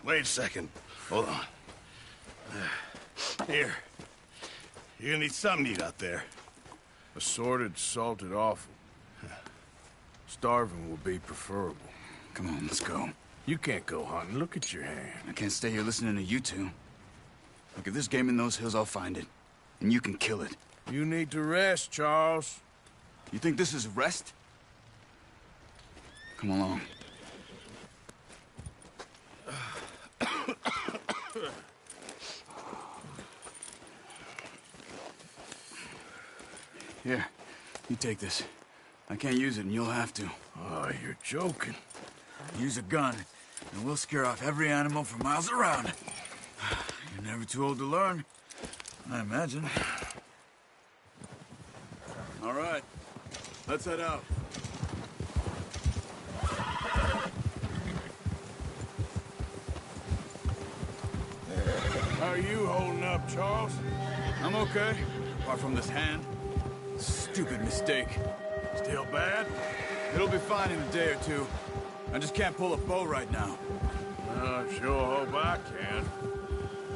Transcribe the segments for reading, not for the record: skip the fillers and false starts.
Wait a second. Hold on. Here. You're gonna need something to eat out there. Assorted, salted offal. Starving will be preferable. Come on, let's go. You can't go hunting. Look at your hand. I can't stay here listening to you two. Look, if there's game in those hills, I'll find it. And you can kill it. You need to rest, Charles. You think this is rest? Come along. Here, you take this. I can't use it, and you'll have to. Oh, you're joking. Use a gun, and we'll scare off every animal for miles around. You're never too old to learn, I imagine. All right, let's head out. How are you holding up, Charles? I'm okay, apart from this hand. Stupid mistake. Still bad? It'll be fine in a day or two. I just can't pull a bow right now. I sure hope I can.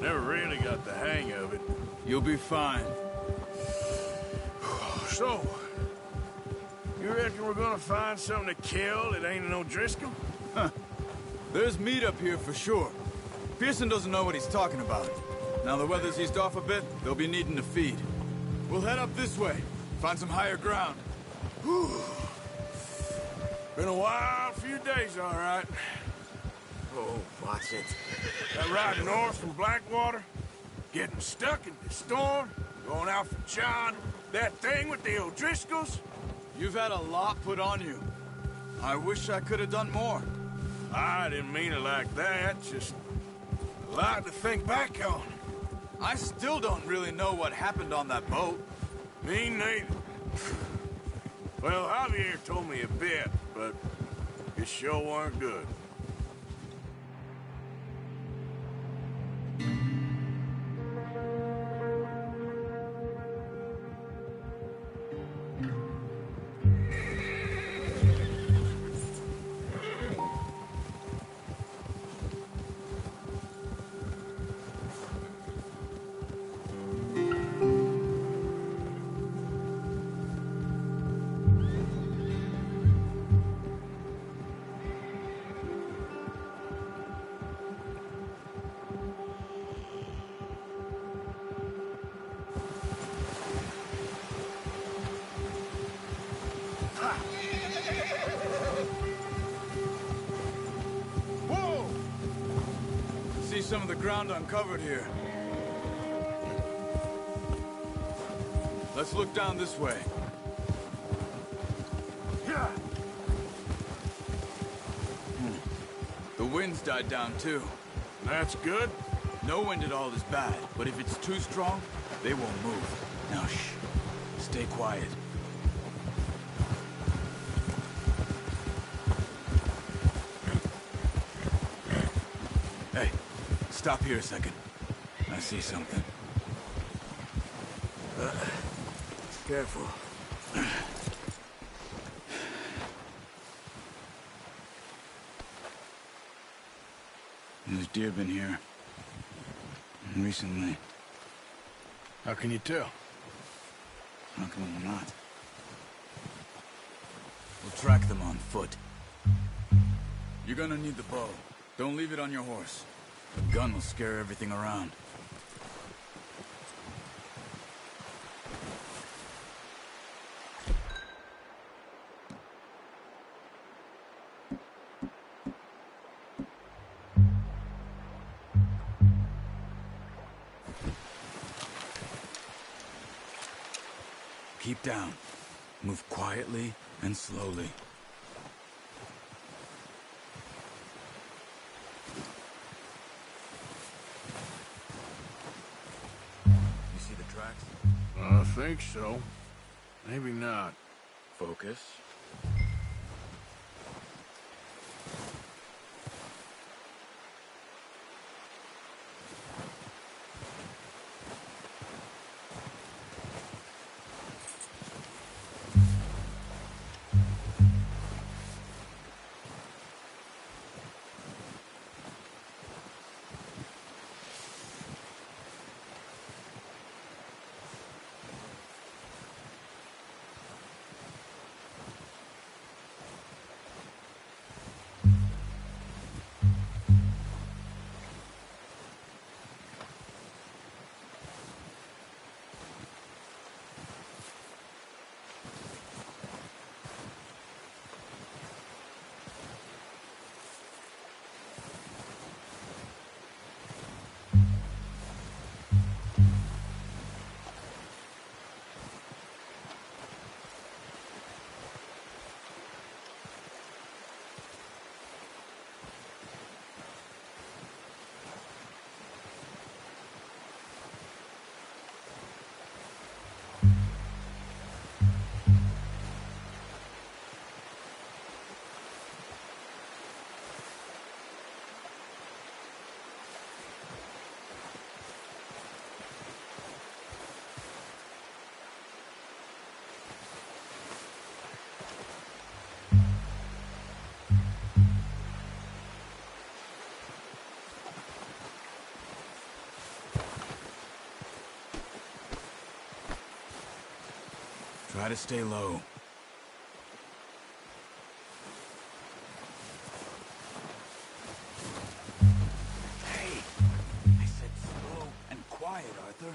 Never really got the hang of it. You'll be fine. So, you reckon we're gonna find something to kill that ain't no Driscoll? Huh. There's meat up here for sure. Pearson doesn't know what he's talking about. Now the weather's eased off a bit, they'll be needing to feed. We'll head up this way, find some higher ground. Whew. Been a wild few days, all right. Oh, watch it. That ride north from Blackwater, getting stuck in the storm, going out for John, that thing with the O'Driscolls. You've had a lot put on you. I wish I could have done more. I didn't mean it like that, just a lot to think back on. I still don't really know what happened on that boat. Me neither. Well, Javier told me a bit, but it sure weren't good. Whoa! See some of the ground uncovered here. Let's look down this way. The wind's died down too. That's good. No wind at all is bad, but if it's too strong, they won't move. Now shh. Stay quiet. Hey, stop here a second. I see something. Careful. There's deer been here. Recently. How can you tell? How come we're not? We'll track them on foot. You're gonna need the bow. Don't leave it on your horse. The gun will scare everything around. Keep down. Move quietly and slowly. You see the tracks? I think so. Maybe not. Focus. Try to stay low. Hey! I said slow and quiet, Arthur.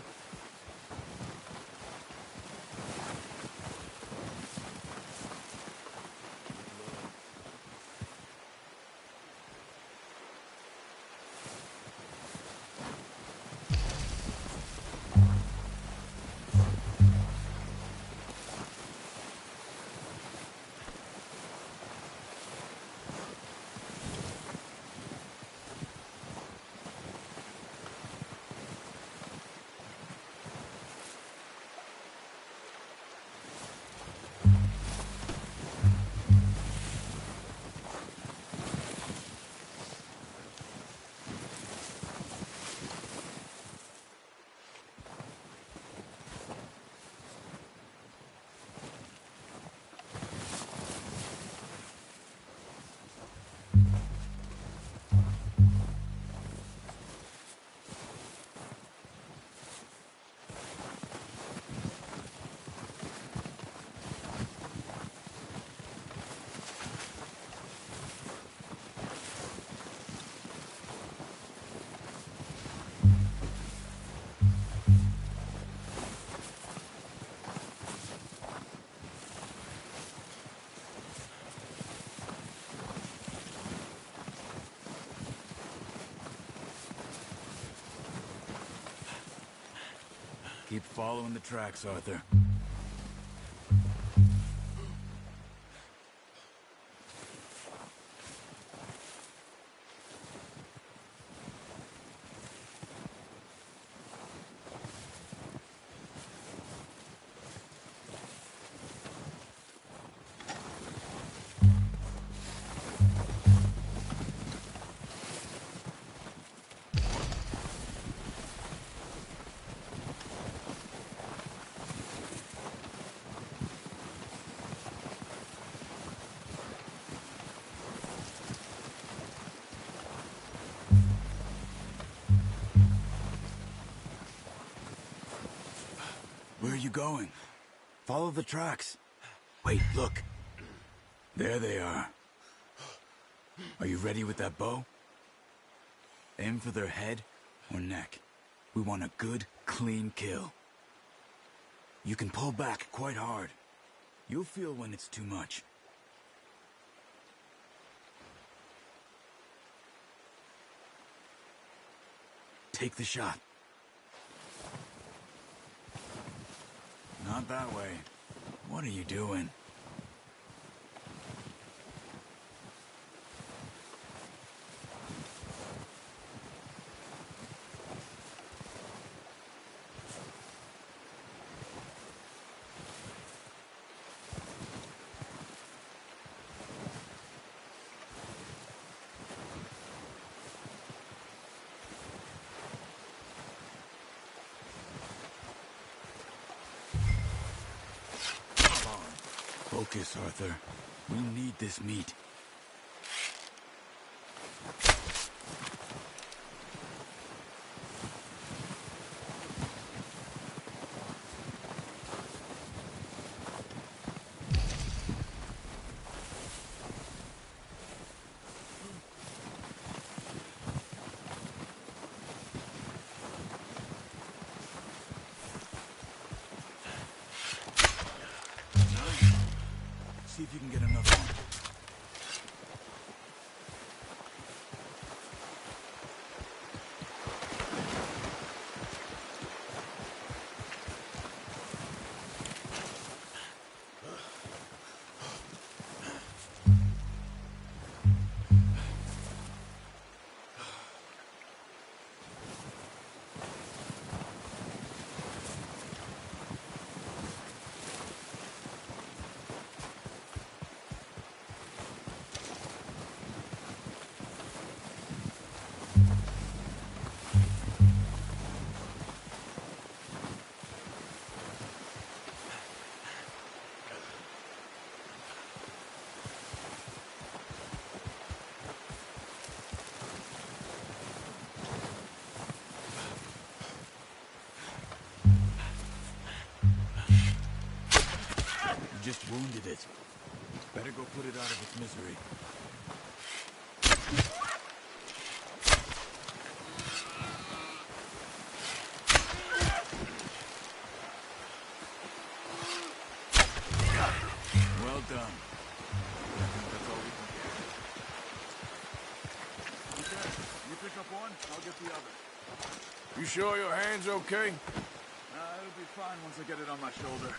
Keep following the tracks, Arthur. Where are you going? Follow the tracks. Wait, look. There they are. Are you ready with that bow? Aim for their head or neck. We want a good, clean kill. You can pull back quite hard. You'll feel when it's too much. Take the shot. Not that way. What are you doing? Focus, Arthur. We need this meat. See if you can get another one. just wounded it. Better go put it out of its misery. Well done. I think that's all we can get. Okay, you pick up one, I'll get the other. You sure your hand's okay? It'll be fine once I get it on my shoulder.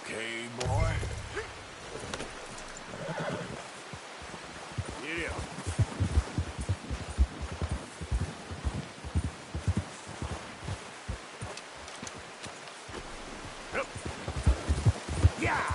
Okay, boy. Giddy up. Up. Yeah!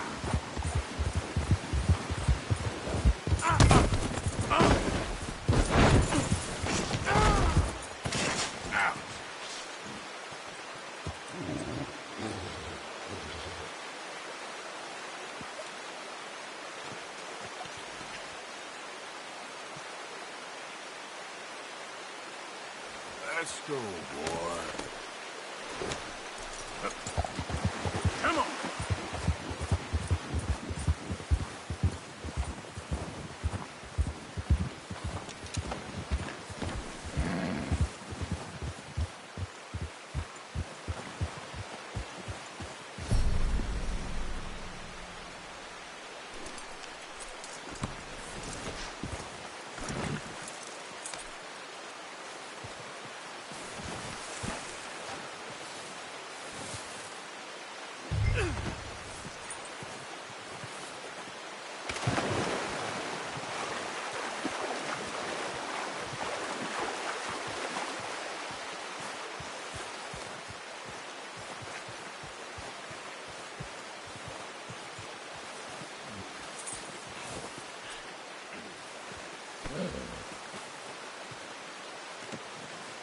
Let's go, boy. Come on.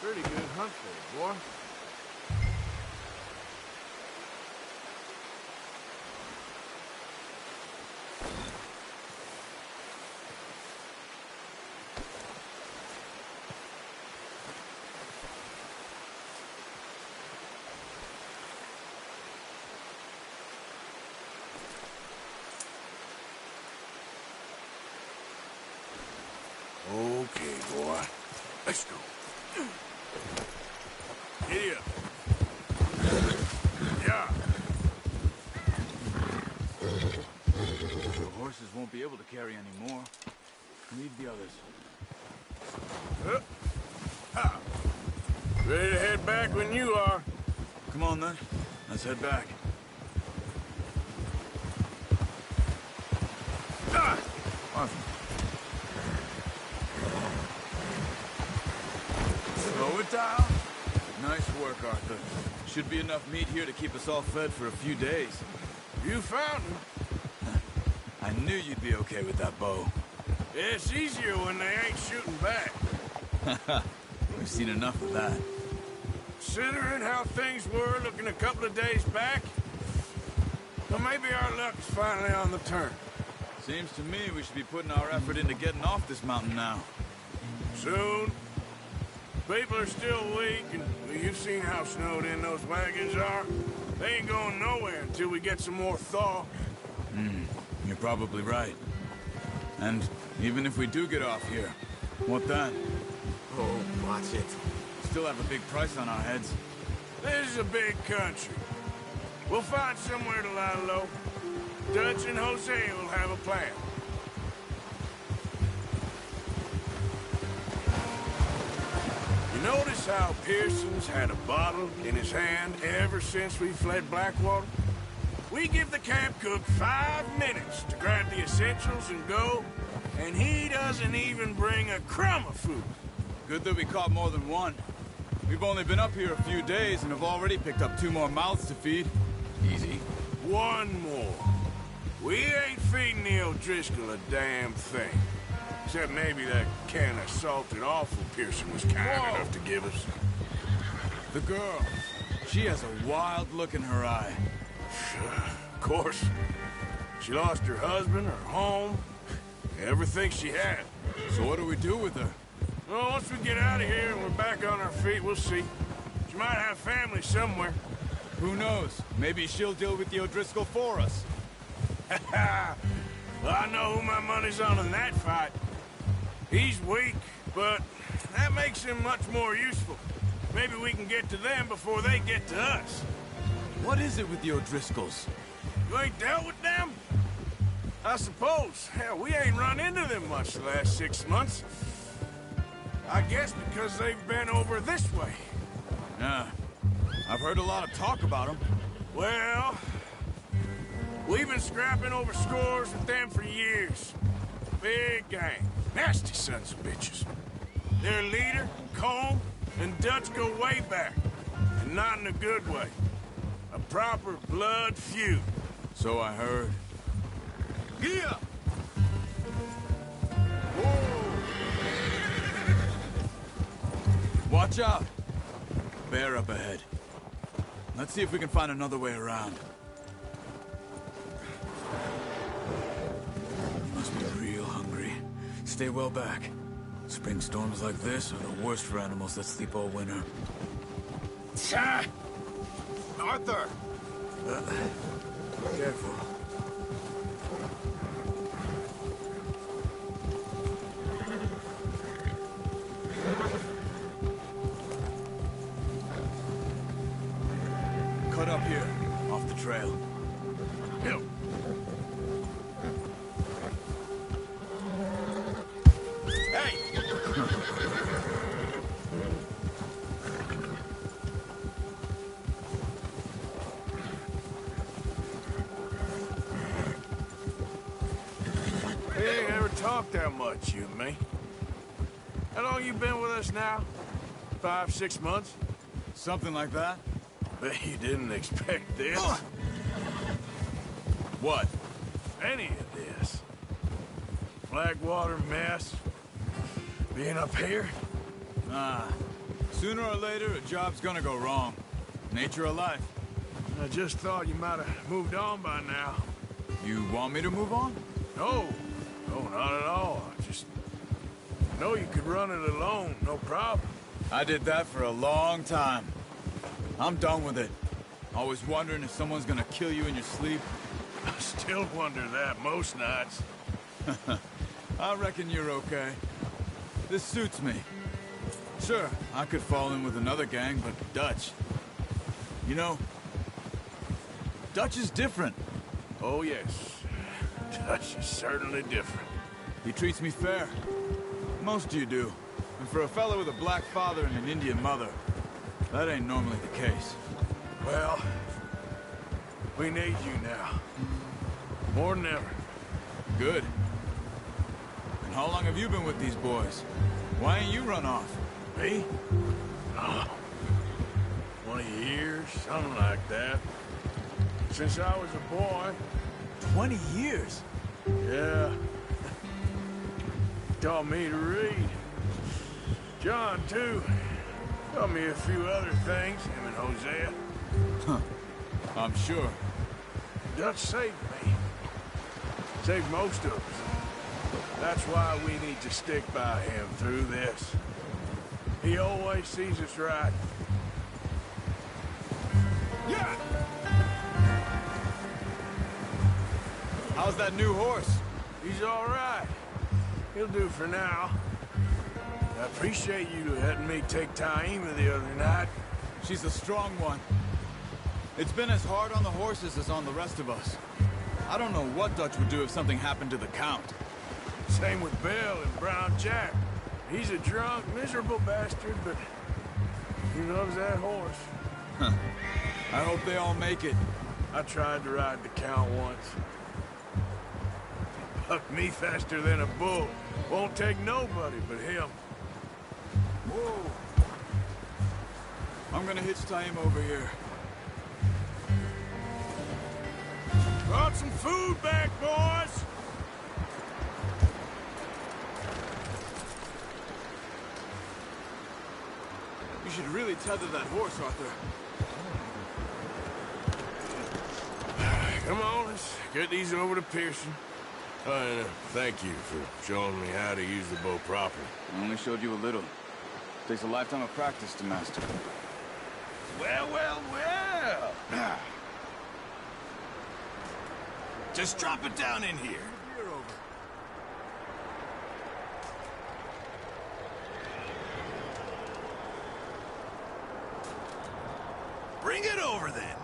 Pretty good hunt there, boy. Okay, boy. Let's go. Giddy up. Yeah. The horses won't be able to carry any more. Leave the others. Ha. Ready to head back when you are. Come on, then. Let's head back. Ah! Arthur. Slow it down. Nice work, Arthur. Should be enough meat here to keep us all fed for a few days. You found him. I knew you'd be okay with that bow. It's easier when they ain't shooting back. We've seen enough of that. Considering how things were looking a couple of days back, well, maybe our luck's finally on the turn. Seems to me we should be putting our effort into getting off this mountain now. Soon. People are still weak, and you've seen how snowed in those wagons are. They ain't going nowhere until we get some more thaw. You're probably right. And even if we do get off here, what then? Oh, watch it. Still have a big price on our heads. This is a big country. We'll find somewhere to lie low. Dutch and Jose will have a plan. You notice how Pearson's had a bottle in his hand ever since we fled Blackwater? We give the camp cook 5 minutes to grab the essentials and go, and he doesn't even bring a crumb of food. Good that we caught more than one. We've only been up here a few days and have already picked up 2 more mouths to feed. Easy. 1 more. We ain't feeding the O'Driscoll a damn thing. Except maybe that can of salted offal Pearson was kind enough to give us. The girl. She has a wild look in her eye. Of course. She lost her husband, her home, everything she had. So what do we do with her? Well, once we get out of here and we're back on our feet, we'll see. She might have family somewhere. Who knows? Maybe she'll deal with the O'Driscoll for us. Well, I know who my money's on in that fight. He's weak, but that makes him much more useful. Maybe we can get to them before they get to us. What is it with the O'Driscolls? You ain't dealt with them? I suppose. Hell, we ain't run into them much the last 6 months. I guess because they've been over this way. Yeah. I've heard a lot of talk about them. Well, we've been scrapping over scores with them for years. Big gang. Nasty sons of bitches. Their leader, Combe, and Dutch go way back. And not in a good way. A proper blood feud. So I heard. Yeah! Watch out! Bear up ahead. Let's see if we can find another way around. You must be real hungry. Stay well back. Spring storms like this are the worst for animals that sleep all winter. Arthur! Careful. Cut up here, off the trail. Help. Hey! We ain't ever talked that much, you and me. How long you been with us now? 5, 6 months? Something like that? Bet you didn't expect this. What? Any of this. Blackwater mess. Being up here. Sooner or later, a job's gonna go wrong. Nature of life. I just thought you might have moved on by now. You want me to move on? No, not at all. I just know you could run it alone, no problem. I did that for a long time. I'm done with it. Always wondering if someone's gonna kill you in your sleep. I still wonder that most nights. I reckon you're okay. This suits me. Sure, I could fall in with another gang, but Dutch... You know, Dutch is different. Oh, yes. Dutch is certainly different. He treats me fair. Most of you do. And for a fellow with a black father and an Indian mother, That ain't normally the case. Well, we need you now. More than ever. Good. And how long have you been with these boys? Why ain't you run off? Me? Oh, 20 years, something like that. Since I was a boy. 20 years? Yeah. Taught me to read. John, too. Taught me a few other things, him and Hosea. Huh. I'm sure. Dutch saved me. Saved most of us. That's why we need to stick by him through this. He always sees us right. Yeah! How's that new horse? He's all right. He'll do for now. I appreciate you letting me take Taima the other night. She's a strong one. It's been as hard on the horses as on the rest of us. I don't know what Dutch would do if something happened to the Count. Same with Bill and Brown Jack. He's a drunk, miserable bastard, but he loves that horse. Huh. I hope they all make it. I tried to ride the Count once. He bucked me faster than a bull. Won't take nobody but him. Whoa. I'm gonna hitch Taima over here. Brought some food back, boys! You should really tether that horse, Arthur. Come on, let's get these over to Pearson. And thank you for showing me how to use the bow properly. I only showed you a little. Takes a lifetime of practice to master. Well, well, well! Just drop it down in here. Bring it over, then.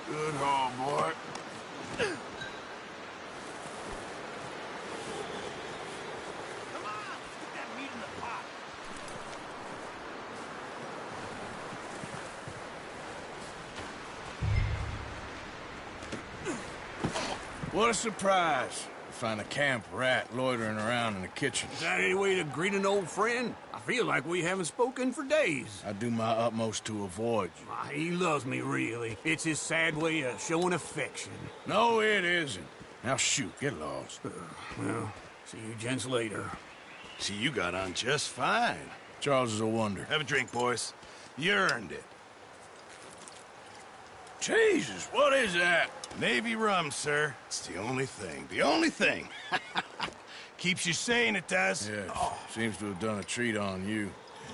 Good haul, boy. Come on, get that meat in the pot. What a surprise. Find a camp rat loitering around in the kitchen. Is that any way to greet an old friend? I feel like we haven't spoken for days. I do my utmost to avoid you. He loves me, really. It's his sad way of showing affection. No, it isn't. Now shoot, get lost. Well, see you gents later. See, you got on just fine. Charles is a wonder. Have a drink, boys. You earned it. Jesus, what is that? Navy rum, sir. It's the only thing. The only thing. Keeps you sane, it does. Yeah, seems to have done a treat on you.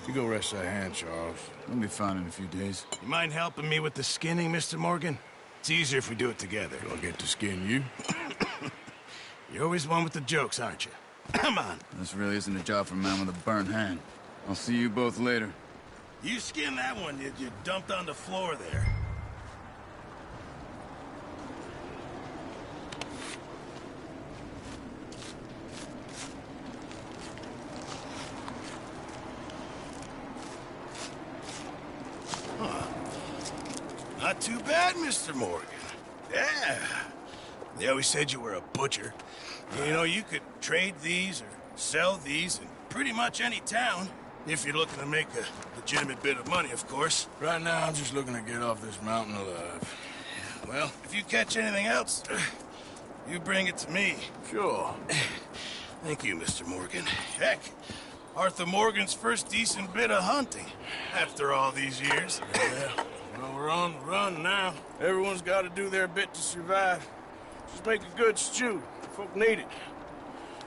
You go rest that hand, Charles. I'll be fine in a few days. You mind helping me with the skinning, Mr. Morgan? It's easier if we do it together. Do I get to skin you? You're always one with the jokes, aren't you? Come on. This really isn't a job for a man with a burnt hand. I'll see you both later. You skin that one you dumped on the floor there. Not too bad, Mr. Morgan. Yeah. They always said you were a butcher. You know, you could trade these or sell these in pretty much any town. If you're looking to make a legitimate bit of money, of course. Right now, I'm just looking to get off this mountain alive. Well, if you catch anything else, you bring it to me. Sure. Thank you, Mr. Morgan. Heck, Arthur Morgan's first decent bit of hunting after all these years. Yeah. Well, we're on the run now. Everyone's got to do their bit to survive. Just make a good stew. Folk need it.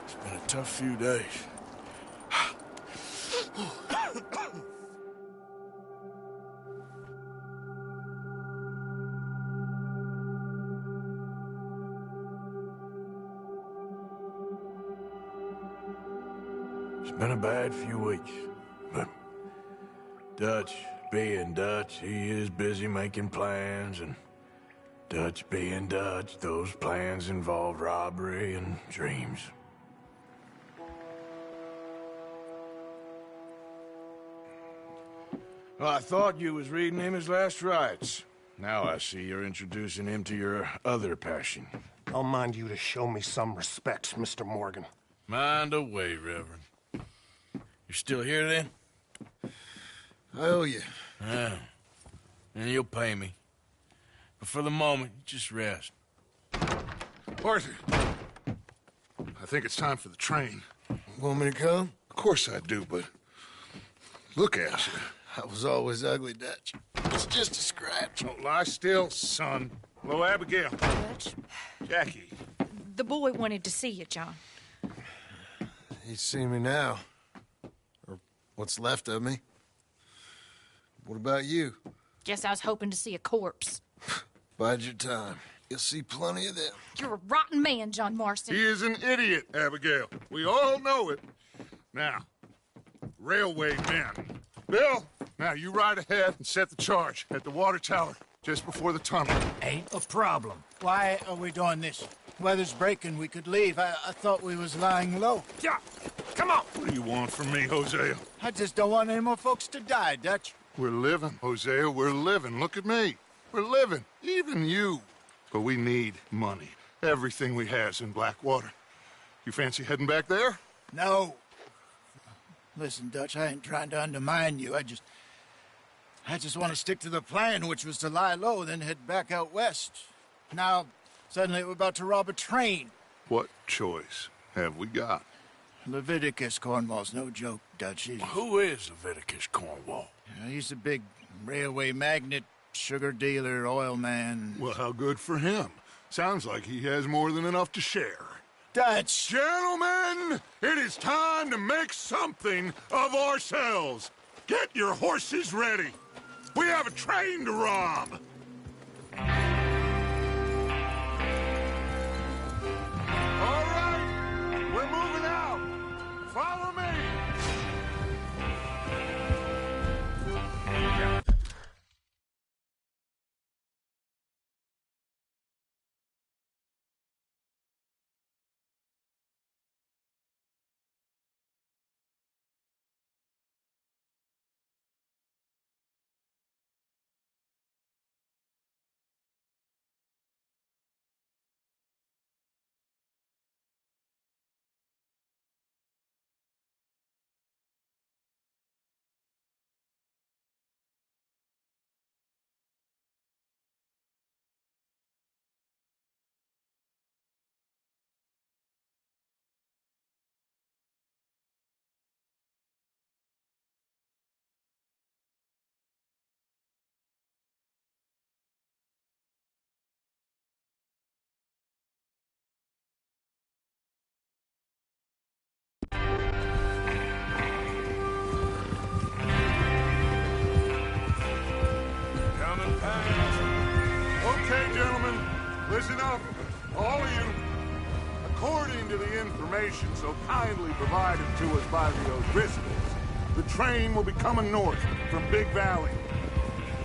It's been a tough few days. It's been a bad few weeks, but Dutch being Dutch, he is busy making plans, and Dutch being Dutch, those plans involve robbery and dreams. Well, I thought you was reading him his last rites. Now I see you're introducing him to your other passion. I'll mind you to show me some respect, Mr. Morgan. Mind away, Reverend. You're still here, then? I owe you. Yeah. And you'll pay me. But for the moment, just rest. Arthur, I think it's time for the train. Want me to come? Of course I do, but look at you. I was always ugly, Dutch. It's just a scratch. Don't lie still, son. Hello, Abigail. Dutch, Jackie. the boy wanted to see you, John. He'd see me now. Or what's left of me. What about you? Guess I was hoping to see a corpse. Bide your time. You'll see plenty of them. You're a rotten man, John Marston. He is an idiot, Abigail. We all know it. Now, railway men. Bill, now you ride ahead and set the charge at the water tower just before the tunnel. Ain't a problem. Why are we doing this? Weather's breaking. We could leave. I thought we was lying low. Yeah, come on. What do you want from me, Hosea? I just don't want any more folks to die, Dutch. We're living, Hosea. We're living. Look at me. We're living. Even you. But we need money. Everything we has in Blackwater. You fancy heading back there? No. Listen, Dutch, I ain't trying to undermine you. I just want to stick to the plan, which was to lie low, then head back out west. Now, suddenly we're about to rob a train. What choice have we got? Leviticus Cornwall's no joke, Dutch. Who is Leviticus Cornwall? He's a big railway magnate, sugar dealer, oil man. Well, how good for him. Sounds like he has more than enough to share. Dutch! Gentlemen, it is time to make something of ourselves. Get your horses ready. We have a train to rob. All right, we're moving out. Follow me. Okay, gentlemen, listen up, all of you. According to the information so kindly provided to us by the O'Driscolls, the train will be coming north from Big Valley.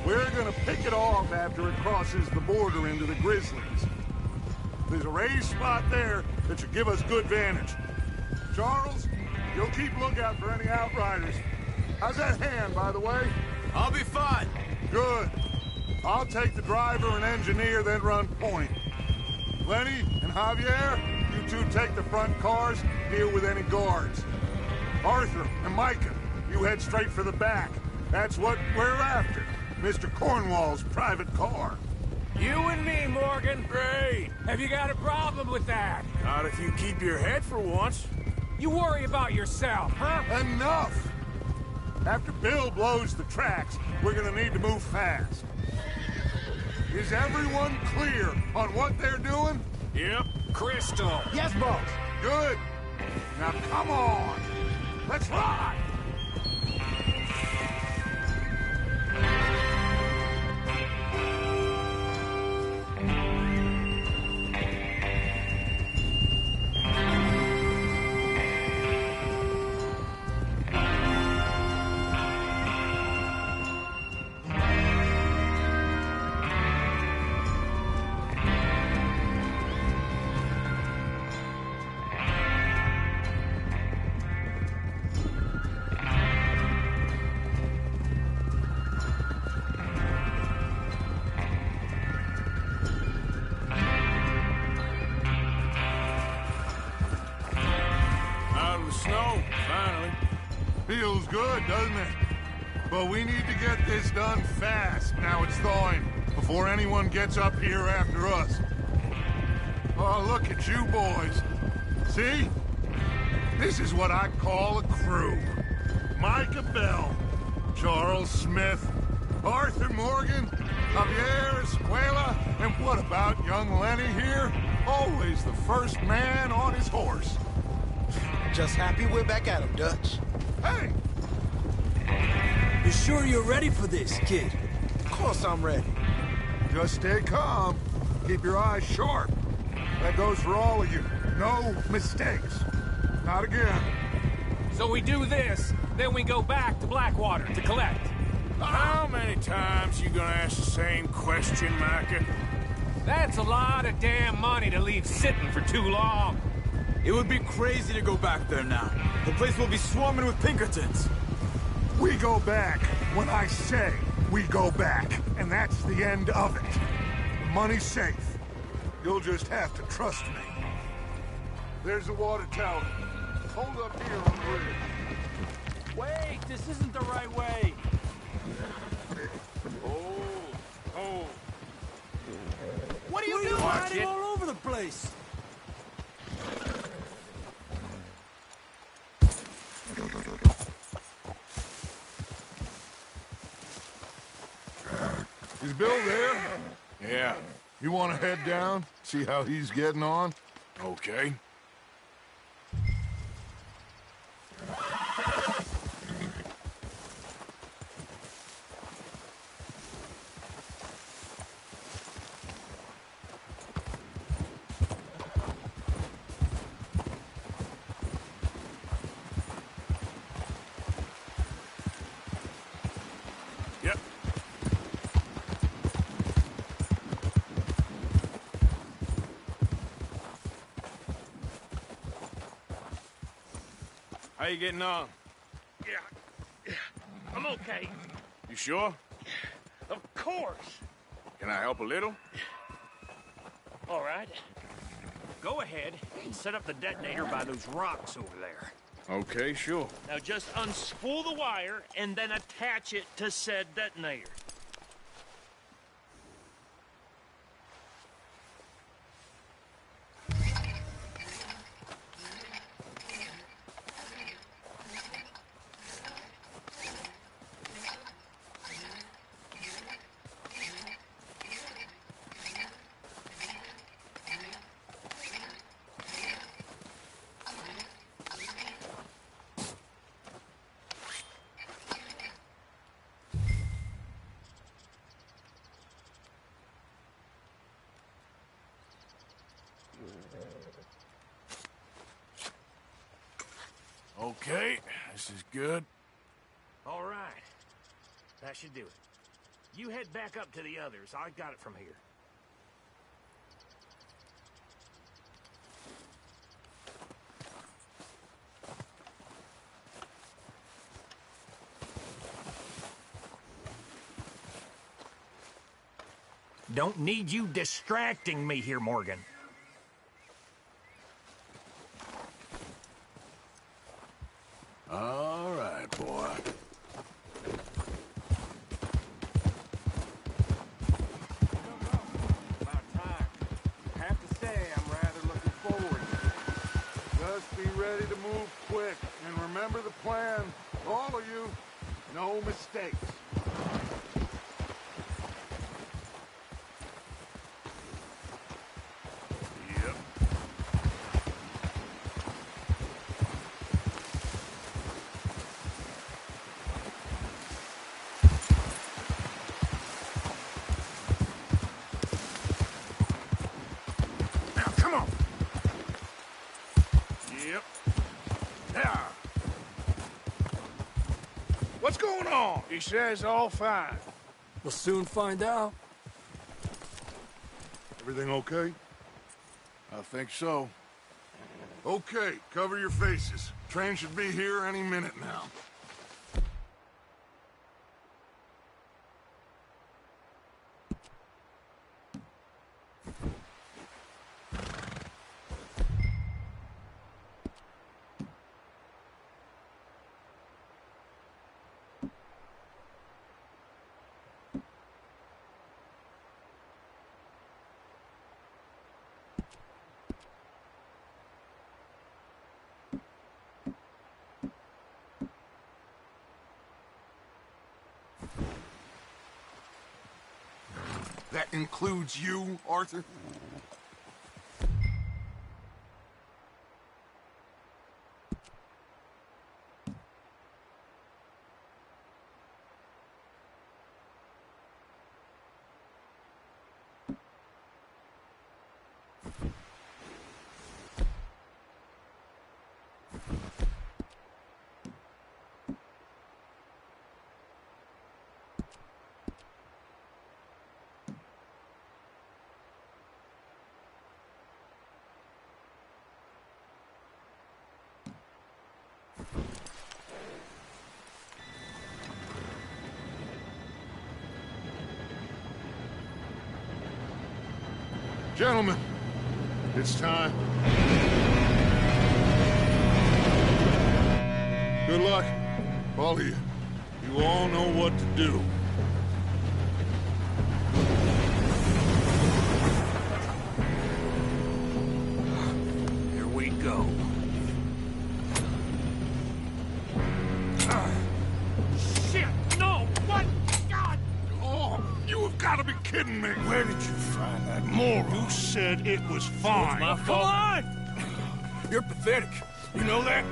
We're gonna pick it off after it crosses the border into the Grizzlies. There's a raised spot there that should give us good vantage. Charles, you'll keep lookout for any outriders. How's that hand, by the way? I'll be fine. Good. I'll take the driver and engineer, then run point. Lenny and Javier, you two take the front cars, deal with any guards. Arthur and Micah, you head straight for the back. That's what we're after. Mr. Cornwall's private car. You and me, Morgan. Great. Have you got a problem with that? Not if you keep your head for once. You worry about yourself, huh? Enough! After Bill blows the tracks, we're gonna need to move fast. Is everyone clear on what they're doing? Yep. Crystal. Yes, boss. Good. Now come on. Let's ride. Feels good, doesn't it? But we need to get this done fast. Now it's thawing, before anyone gets up here after us. Oh, look at you boys. See? This is what I call a crew. Micah Bell, Charles Smith, Arthur Morgan, Javier Escuela, and what about young Lenny here? Always the first man on his horse. Just happy we're back at him, Dutch. Hey! You sure you're ready for this, kid? Of course I'm ready. Just stay calm. Keep your eyes sharp. That goes for all of you. No mistakes. Not again. So we do this, then we go back to Blackwater to collect. How many times you gonna ask the same question, Micah? That's a lot of damn money to leave sitting for too long. It would be crazy to go back there now. The place will be swarming with Pinkertons. We go back when I say we go back, and that's the end of it. The money's safe. You'll just have to trust me. There's the water tower. Hold up here on the ridge. Wait, this isn't the right way. Oh. What are you doing? Riding all over the place. Is Bill there? Yeah. You want to head down? See how he's getting on? Okay. Yep. How you getting on? Yeah, I'm okay. You sure? Of course. Can I help a little? All right. Go ahead and set up the detonator by those rocks over there. Okay, sure. Now just unspool the wire and then attach it to said detonator. Okay, this is good. All right. That should do it. You head back up to the others. I got it from here. Don't need you distracting me here, Morgan. All right, boy. About time. I have to say, I'm rather looking forward to it. Just be ready to move quick, and remember the plan. All of you, no mistakes. Yep. Now, come on. Yep. Now. What's going on? He says all fine. We'll soon find out. Everything okay? I think so. Okay, cover your faces. Train should be here any minute now. That includes you, Arthur? Gentlemen, it's time. Good luck, all of you. You all know what to do. Here we go. Shit! No! What? God! Oh, you have got to be kidding me. Where did you find that moron? You said it was fine. my Come fault. on! You're pathetic. You know that?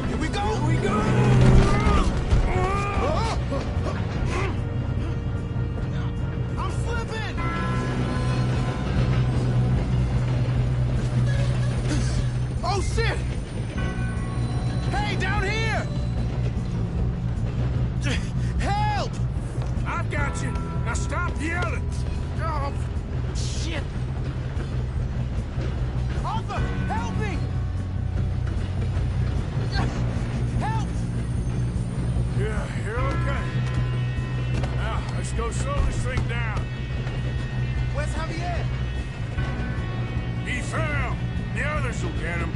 Here we go! Here we go! I'm slipping! Oh, shit! Hey, down here! Help! I've got you. Now stop yelling. Oh, shit! Arthur, help me! Help! Yeah, you're okay. Now, let's go slow this thing down. Where's Javier? He fell. The others will get him.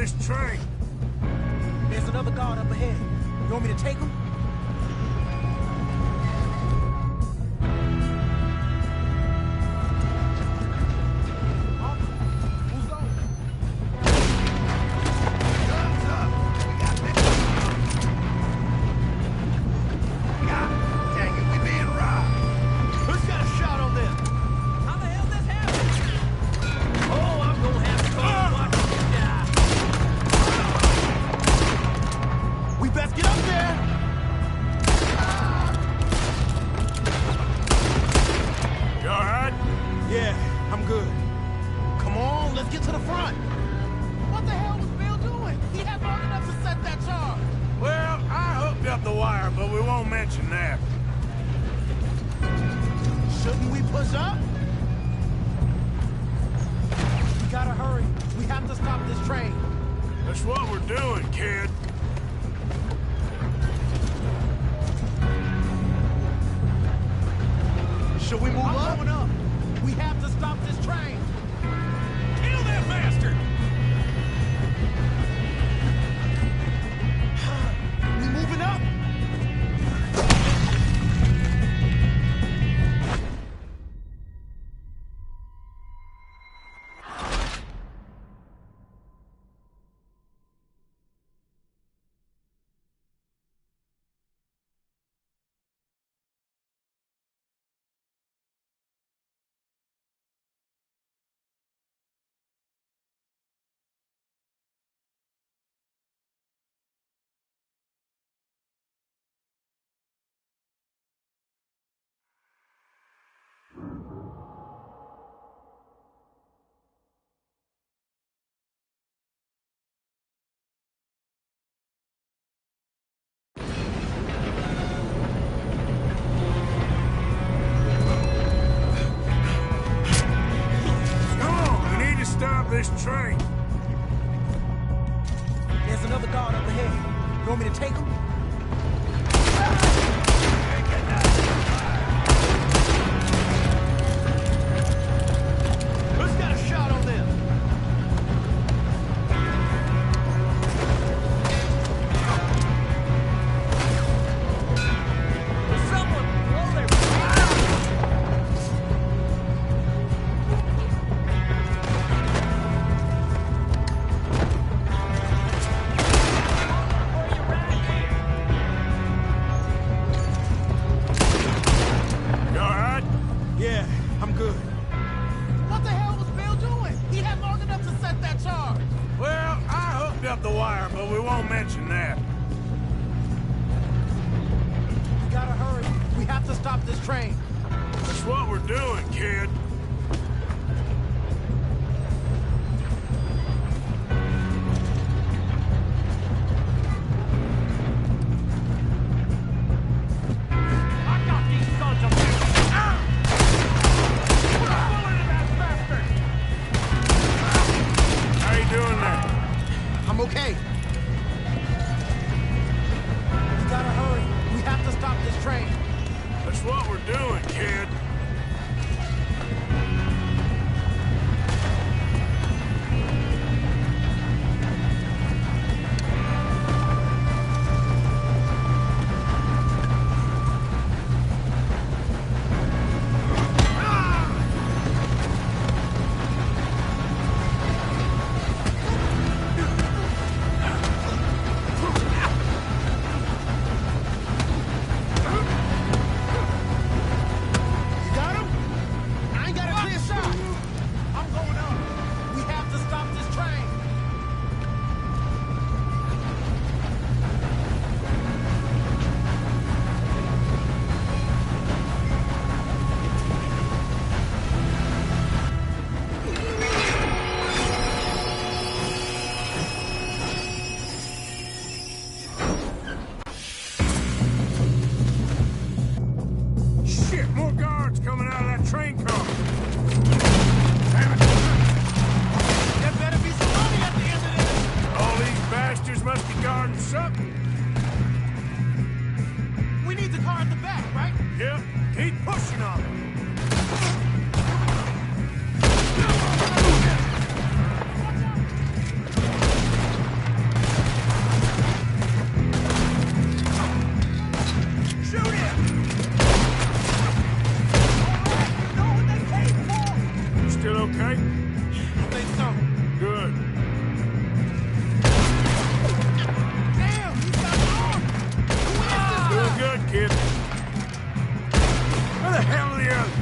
this train. There's another guard up ahead. You want me to take him? This train. There's another guard up ahead. You want me to take him? Who's got a shot on them? Someone blow their the wire, but we won't mention that. We gotta hurry. We have to stop this train. That's what we're doing, kid. I got these sons of bitches. Put a bullet in that bastard! How you doing there? I'm okay. We gotta hurry. We have to stop this train. That's what we're doing, kid. the hell are the others?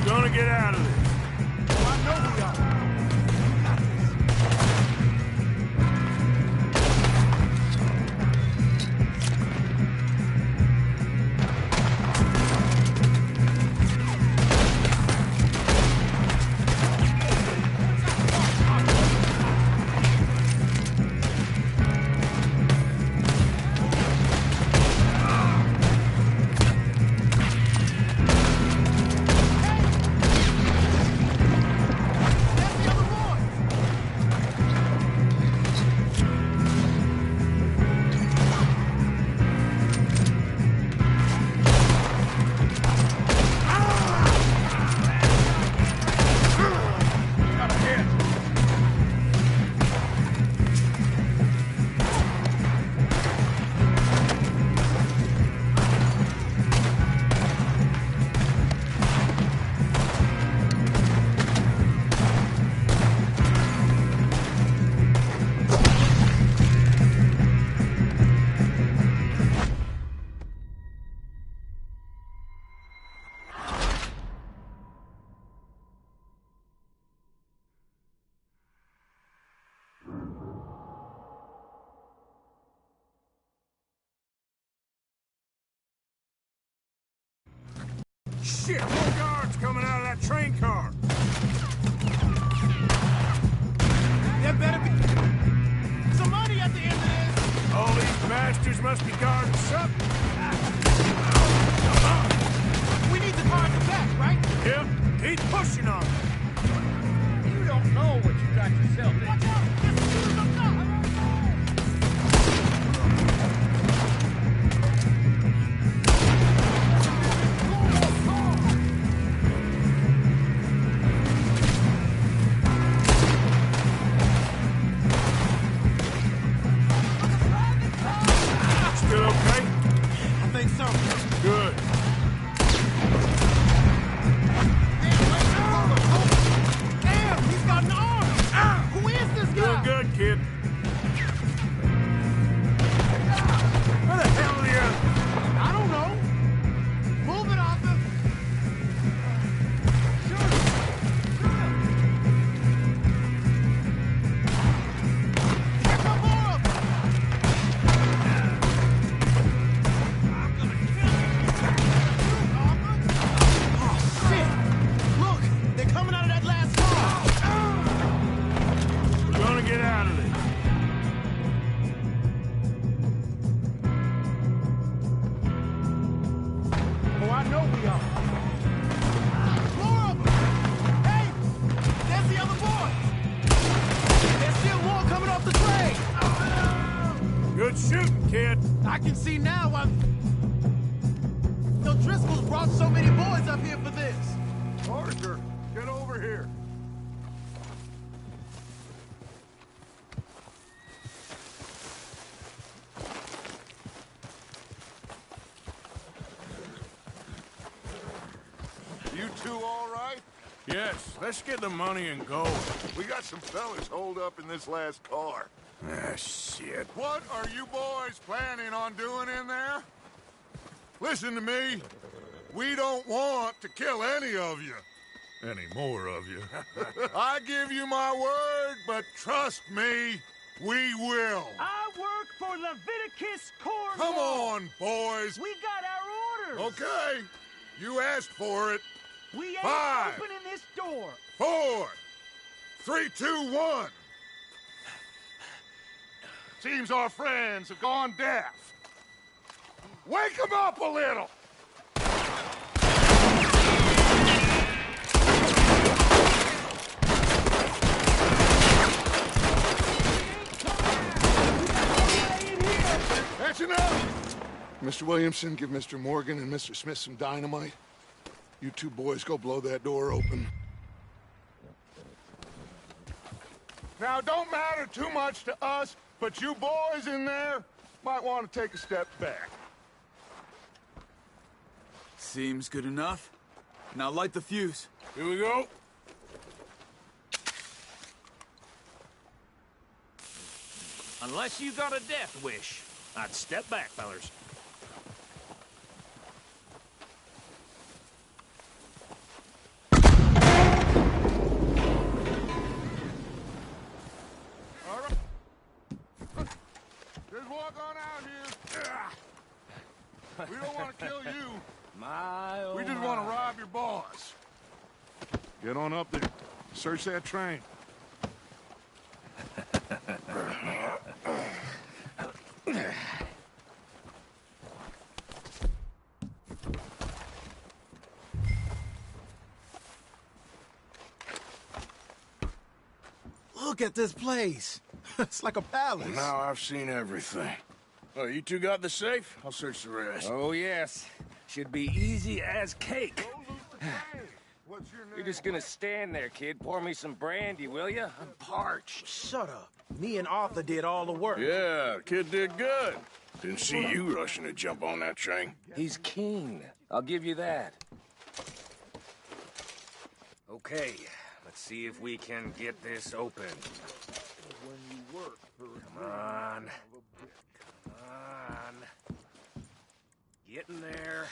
Gonna get out of this. Oh, I know we are. Shit, more guards coming out of that train car. There better be some money at the end of this. All these bastards must be guarding something. We need the car in the back, right? Yep, keep pushing on it. You don't know what you got yourself in. Watch out! Just shoot them up. Still okay? I think so. Good. Damn, he's got an arm. Who is this guy? Doing good, kid. Where the hell are the others? I don't know. Move it, Arthur. Shoot him. Here come more of them. Oh, shit. Look, they're coming out of that last car. We're gonna get out of this. Oh, I know we are. More of them. Hey, there's the other boy. There's still more coming off the train. Good shooting, kid. I can see now why the Driscolls brought so many boys up here for this. Arthur, get over here. You two all right? Yes, let's get the money and go. We got some fellas holed up in this last car. Ah, shit. What are you boys planning on doing in there? Listen to me. We don't want to kill any of you. Any more of you. I give you my word, but trust me, we will. I work for Leviticus Corps. Come on, boys. We got our orders. Okay. You asked for it. We ain't 5, opening this door. 4, 3, 2, 1. Seems our friends have gone deaf. Wake them up a little. That's enough. Mr. Williamson, give Mr. Morgan and Mr. Smith some dynamite. You two boys go blow that door open. Now, don't matter too much to us, but you boys in there might want to take a step back. Seems good enough. Now light the fuse. Here we go. Unless you got a death wish, I'd step back, fellers. All right. Just walk on out here. We don't want to kill you. We just want to rob your boss. Get on up there. Search that train. Look at this place. It's like a palace. Now I've seen everything. Oh, you two got the safe? I'll search the rest. Oh, yes. Should be easy as cake. What's your name? You're just gonna stand there, kid. Pour me some brandy, will ya? I'm parched. Shut up. Me and Arthur did all the work. Yeah, kid did good. Didn't see you rushing to jump on that train. He's keen. I'll give you that. Okay, let's see if we can get this open. Come on. Come on. Get in there.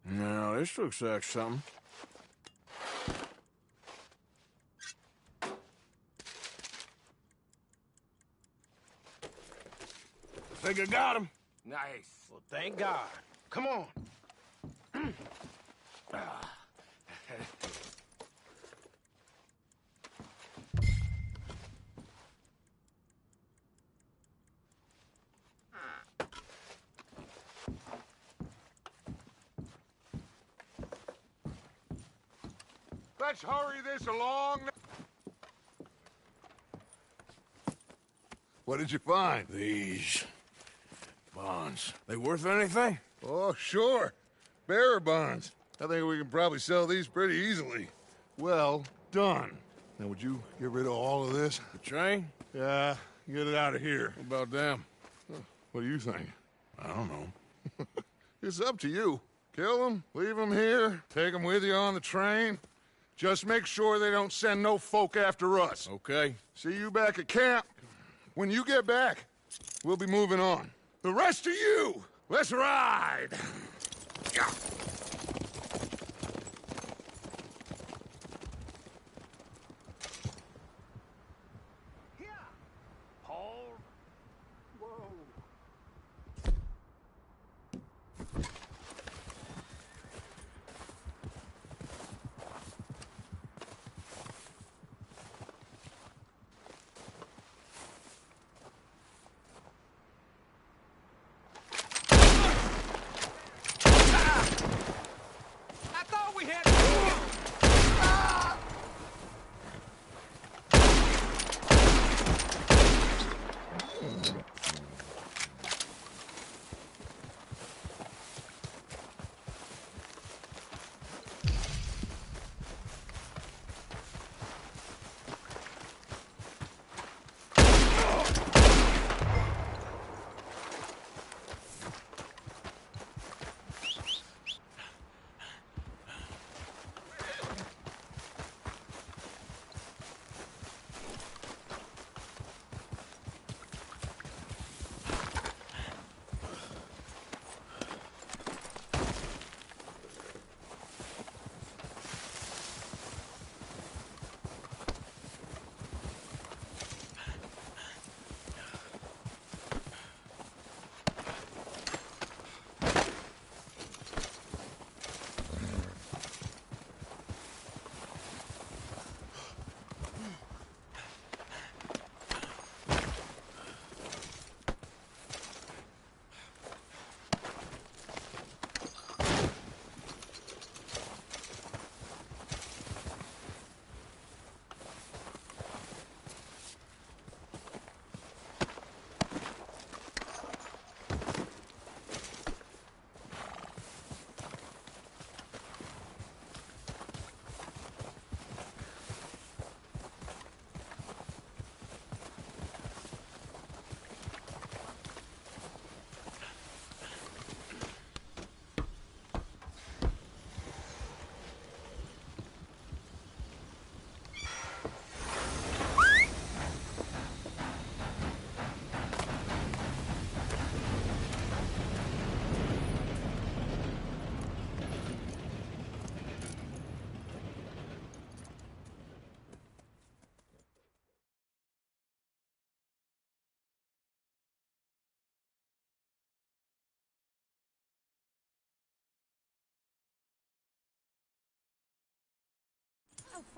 No, this looks like something. Think I got him. Nice. Well, thank God. Come on. Let's hurry this along. What did you find? These bonds. They worth anything? Oh, sure. Bearer bonds. I think we can probably sell these pretty easily. Well done. Now, would you get rid of all of this? The train? Yeah, get it out of here. What about them? What do you think? I don't know. It's up to you. Kill them, leave them here, take them with you on the train. Just make sure they don't send no folk after us. Okay. See you back at camp. When you get back, we'll be moving on. The rest of you, let's ride! Yeah. Hold. Whoa.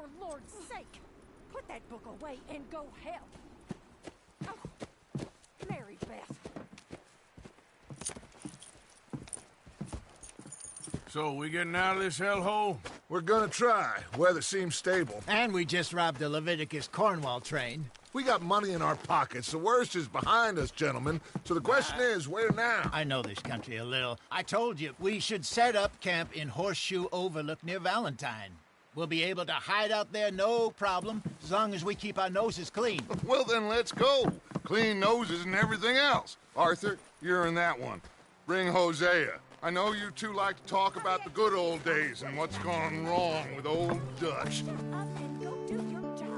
for Lord's sake, put that book away and go help. Oh, Mary Beth. So, we getting out of this hellhole? We're gonna try. Weather seems stable. And we just robbed a Leviticus Cornwall train. We got money in our pockets. The worst is behind us, gentlemen. So the question is, where now? I know this country a little. I told you, we should set up camp in Horseshoe Overlook near Valentine. We'll be able to hide out there, no problem, as long as we keep our noses clean. Well, then let's go. Clean noses and everything else. Arthur, you're in that one. Bring Hosea. I know you two like to talk about the good old days and what's gone wrong with old Dutch. Shut up and go do your job.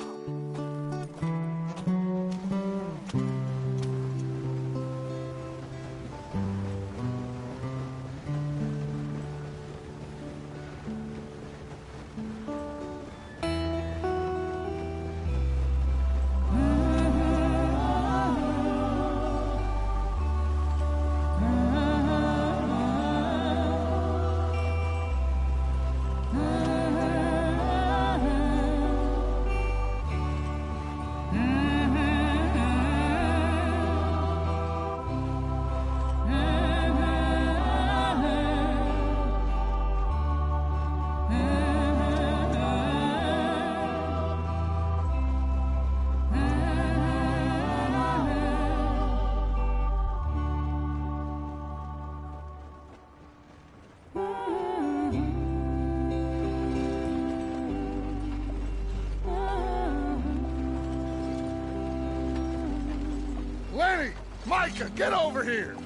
Lenny! Micah, get over here!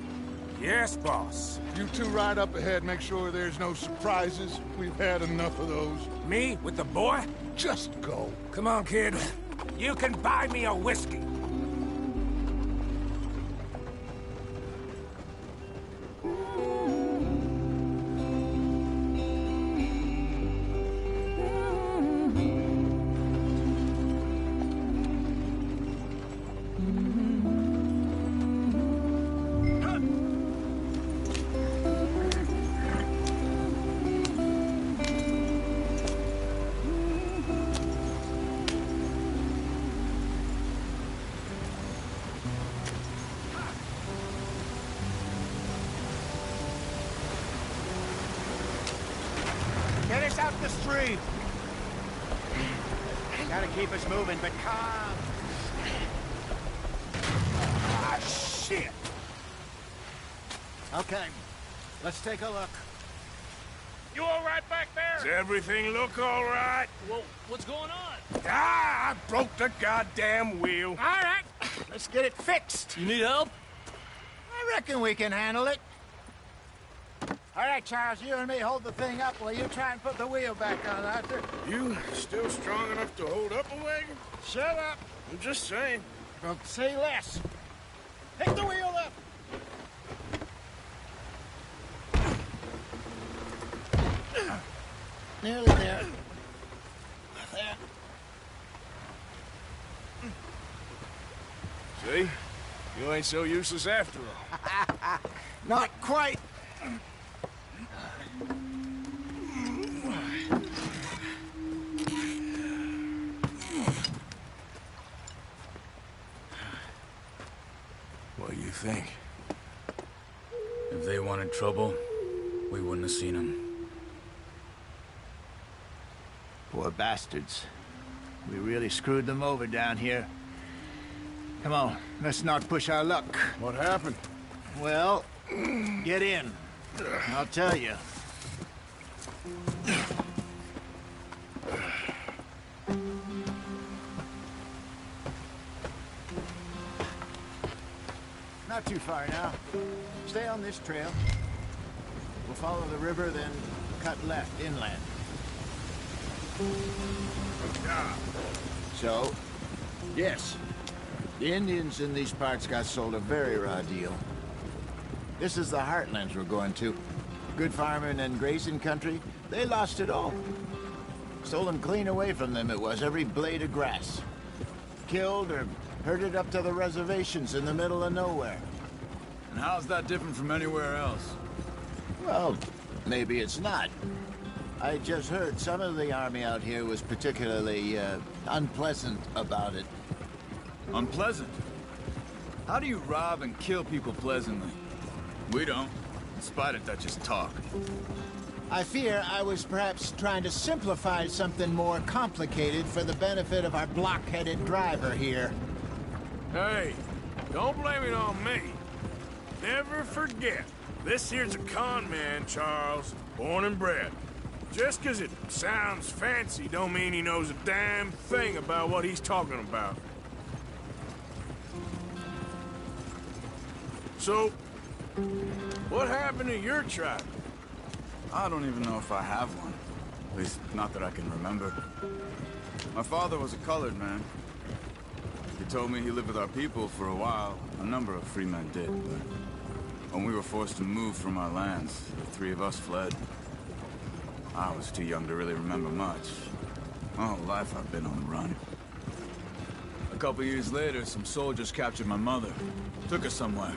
Yes, boss. You two ride up ahead, make sure there's no surprises. We've had enough of those. Me with the boy? Just go. Come on, kid. You can buy me a whiskey. Get us out the street. Gotta keep us moving, but calm. Ah, shit! Okay, let's take a look. You all right back there? Does everything look all right? Well, what's going on? Ah, I broke the goddamn wheel. All right, let's get it fixed. You need help? I reckon we can handle it. All right, Charles, you and me hold the thing up while you try and put the wheel back on, Arthur. You still strong enough to hold up a wagon? Shut up. I'm just saying. Don't say less. Pick the wheel up. Nearly there. There. See? You ain't so useless after all. Not quite. What do you think? If they wanted trouble, we wouldn't have seen them. Poor bastards. We really screwed them over down here. Come on, let's not push our luck. What happened? Well, get in. I'll tell you. Not too far now. Stay on this trail. We'll follow the river, then cut left inland. So, yes, the Indians in these parts got sold a very raw deal. This is the heartlands we're going to. Good farming and grazing country, they lost it all. Stolen clean away from them it was, every blade of grass. Killed or herded up to the reservations in the middle of nowhere. And how's that different from anywhere else? Well, maybe it's not. I just heard some of the army out here was particularly unpleasant about it. Unpleasant? How do you rob and kill people pleasantly? We don't, in spite of Dutch's talk. I fear I was perhaps trying to simplify something more complicated for the benefit of our block-headed driver here. Hey, don't blame it on me. Never forget, this here's a con man, Charles, born and bred. Just 'cause it sounds fancy don't mean he knows a damn thing about what he's talking about. So, what happened to your tribe? I don't even know if I have one. At least, not that I can remember. My father was a colored man. He told me he lived with our people for a while. A number of free men did, but when we were forced to move from our lands, the three of us fled. I was too young to really remember much. My whole life I've been on the run. A couple years later, some soldiers captured my mother. Took her somewhere.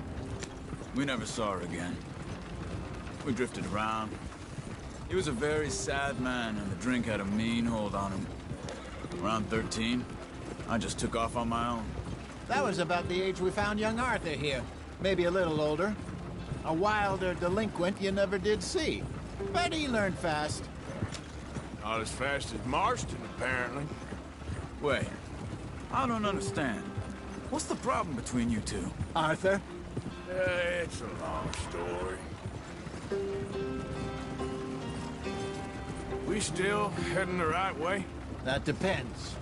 We never saw her again. We drifted around. He was a very sad man, and the drink had a mean hold on him. Around 13, I just took off on my own. That was about the age we found young Arthur here. Maybe a little older. A wilder delinquent you never did see. But he learned fast. Not as fast as Marston, apparently. Wait, I don't understand. What's the problem between you two? Arthur? It's a long story. We still heading the right way? That depends.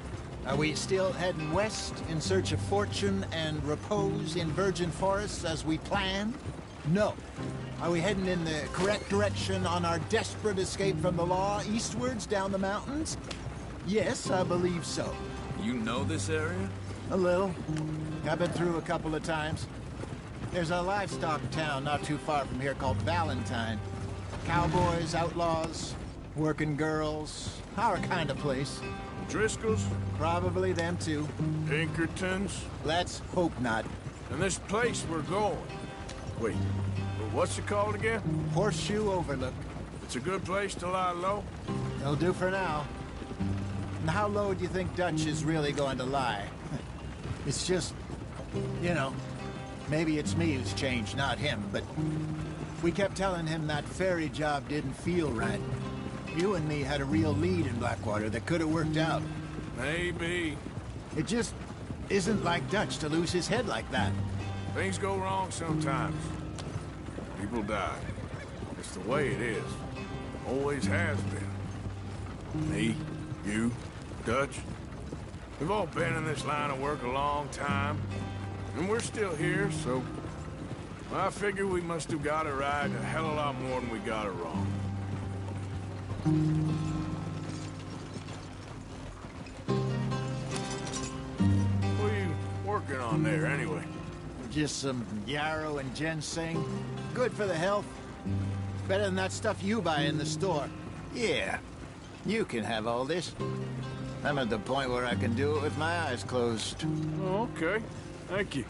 Are we still heading west in search of fortune and repose in virgin forests as we planned? No. Are we heading in the correct direction on our desperate escape from the law eastwards down the mountains? Yes, I believe so. You know this area? A little. I've been through a couple of times. There's a livestock town not too far from here called Valentine. Cowboys, outlaws, working girls, our kind of place. Driscolls? Probably them too. Pinkertons? Let's hope not. And this place we're going. Wait, what's it called again? Horseshoe Overlook. It's a good place to lie low? It'll do for now. And how low do you think Dutch is really going to lie? It's just, you know, maybe it's me who's changed, not him, but we kept telling him that ferry job didn't feel right. You and me had a real lead in Blackwater that could have worked out. Maybe. It just isn't like Dutch to lose his head like that. Things go wrong sometimes. People die. It's the way it is. Always has been. Me, you, Dutch. We've all been in this line of work a long time. And we're still here, so... I figure we must have got it right a hell of a lot more than we got it wrong. What are you working on there, anyway? Just some yarrow and ginseng. Good for the health. Better than that stuff you buy in the store. Yeah, you can have all this. I'm at the point where I can do it with my eyes closed. Oh, okay. Thank you.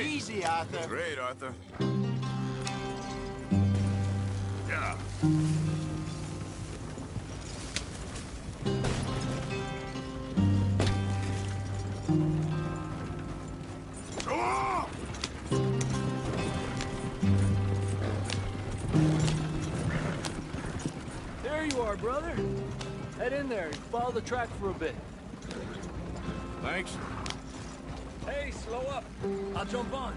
Easy, Arthur. Great, Arthur. Yeah. Oh! There you are, brother. Head in there and follow the track for a bit. Thanks. Hey, slow up. I'll jump on.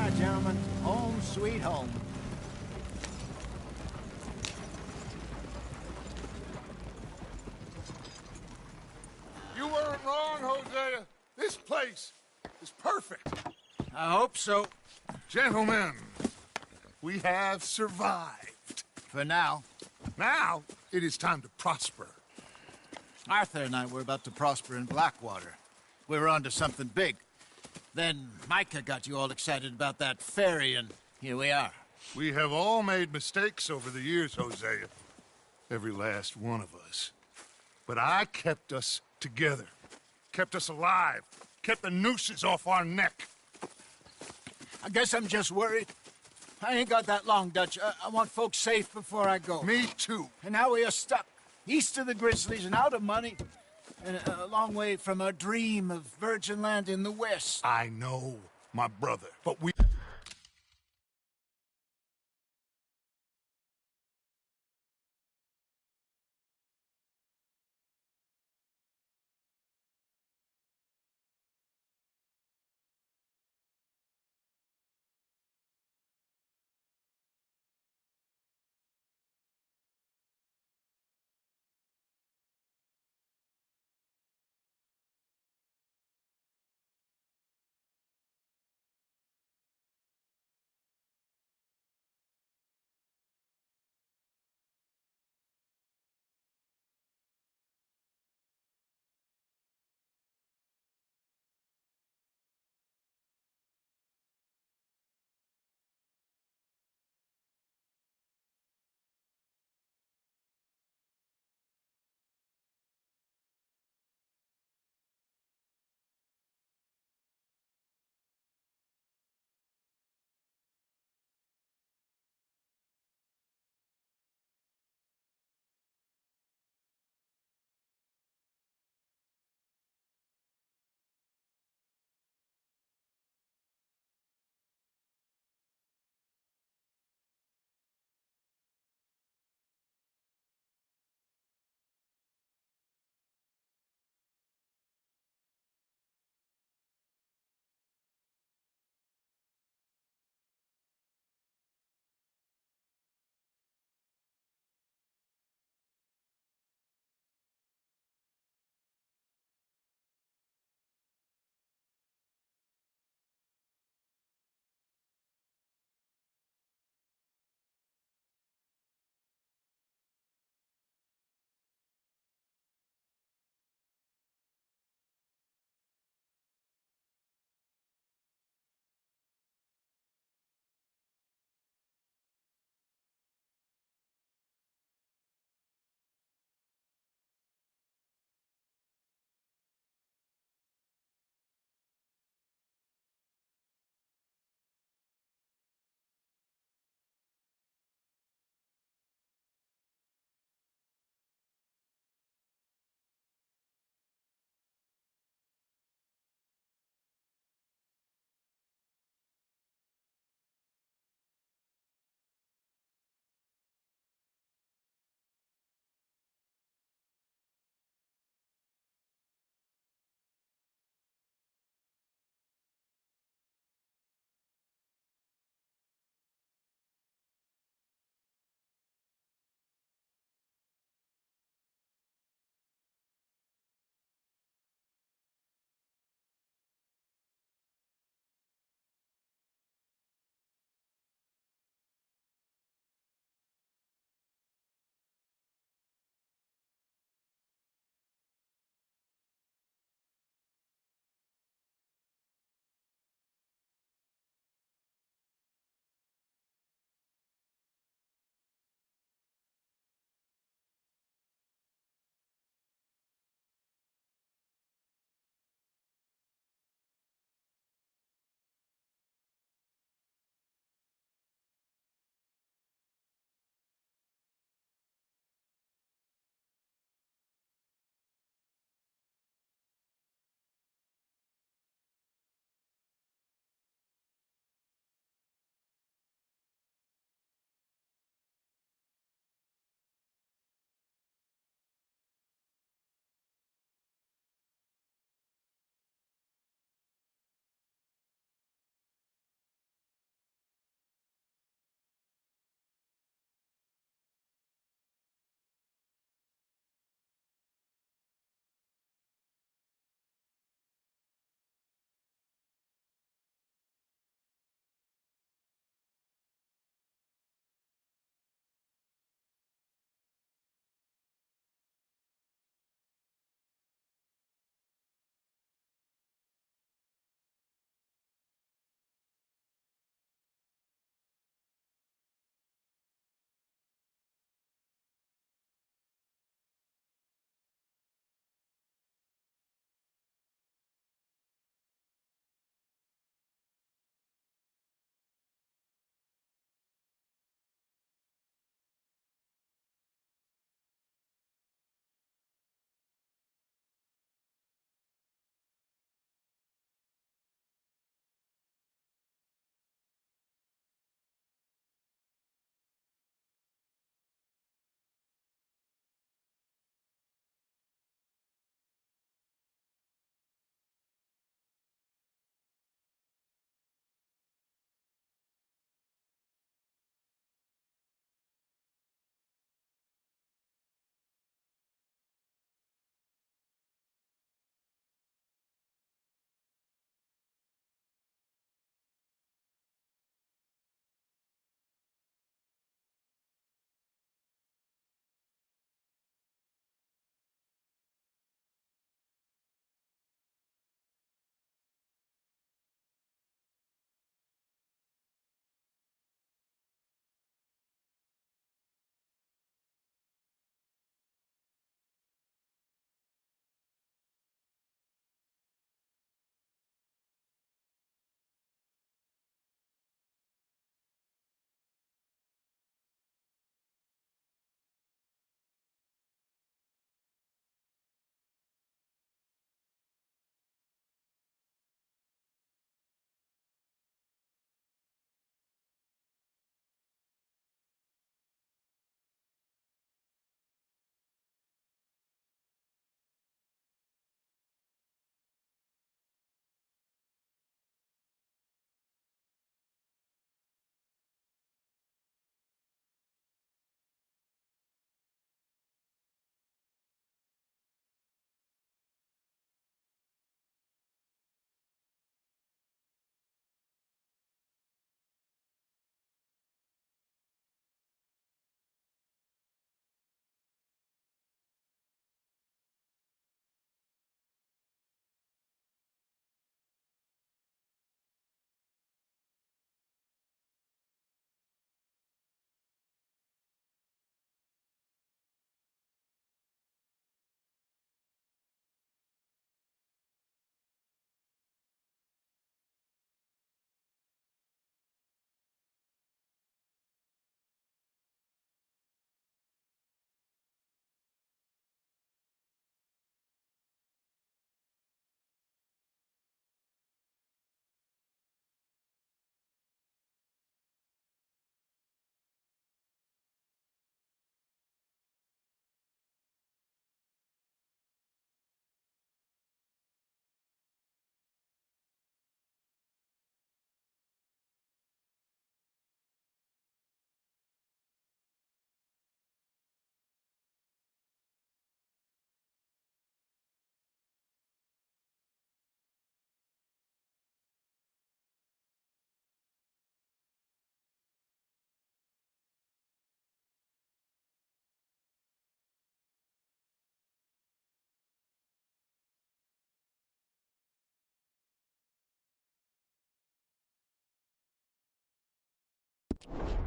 right, gentlemen. Home sweet home. You weren't wrong, Hosea. This place is perfect. I hope so. Gentlemen, we have survived. For now. Now, it is time to prosper. Arthur and I were about to prosper in Blackwater. We were onto something big. Then Micah got you all excited about that ferry, and here we are. We have all made mistakes over the years, Hosea. Every last one of us. But I kept us together. Kept us alive. Kept the nooses off our neck. I guess I'm just worried. I ain't got that long, Dutch. I want folks safe before I go. Me too. And now we are stuck, east of the Grizzlies and out of money, and a long way from our dream of virgin land in the west. I know, my brother, but we...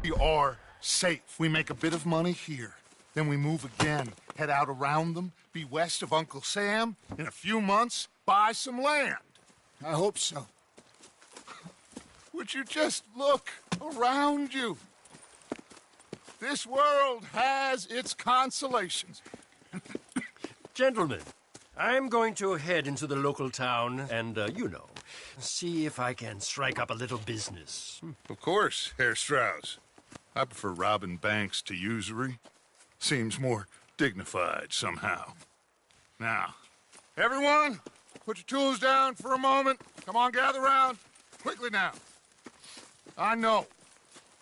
We are safe. We make a bit of money here. Then we move again, head out around them, be west of Uncle Sam. In a few months, buy some land. I hope so. Would you just look around you? This world has its consolations. Gentlemen, I'm going to head into the local town and, see if I can strike up a little business. Of course, Herr Strauss. I prefer robbing banks to usury. Seems more dignified somehow. Now, everyone, put your tools down for a moment. Come on, gather round. Quickly now. I know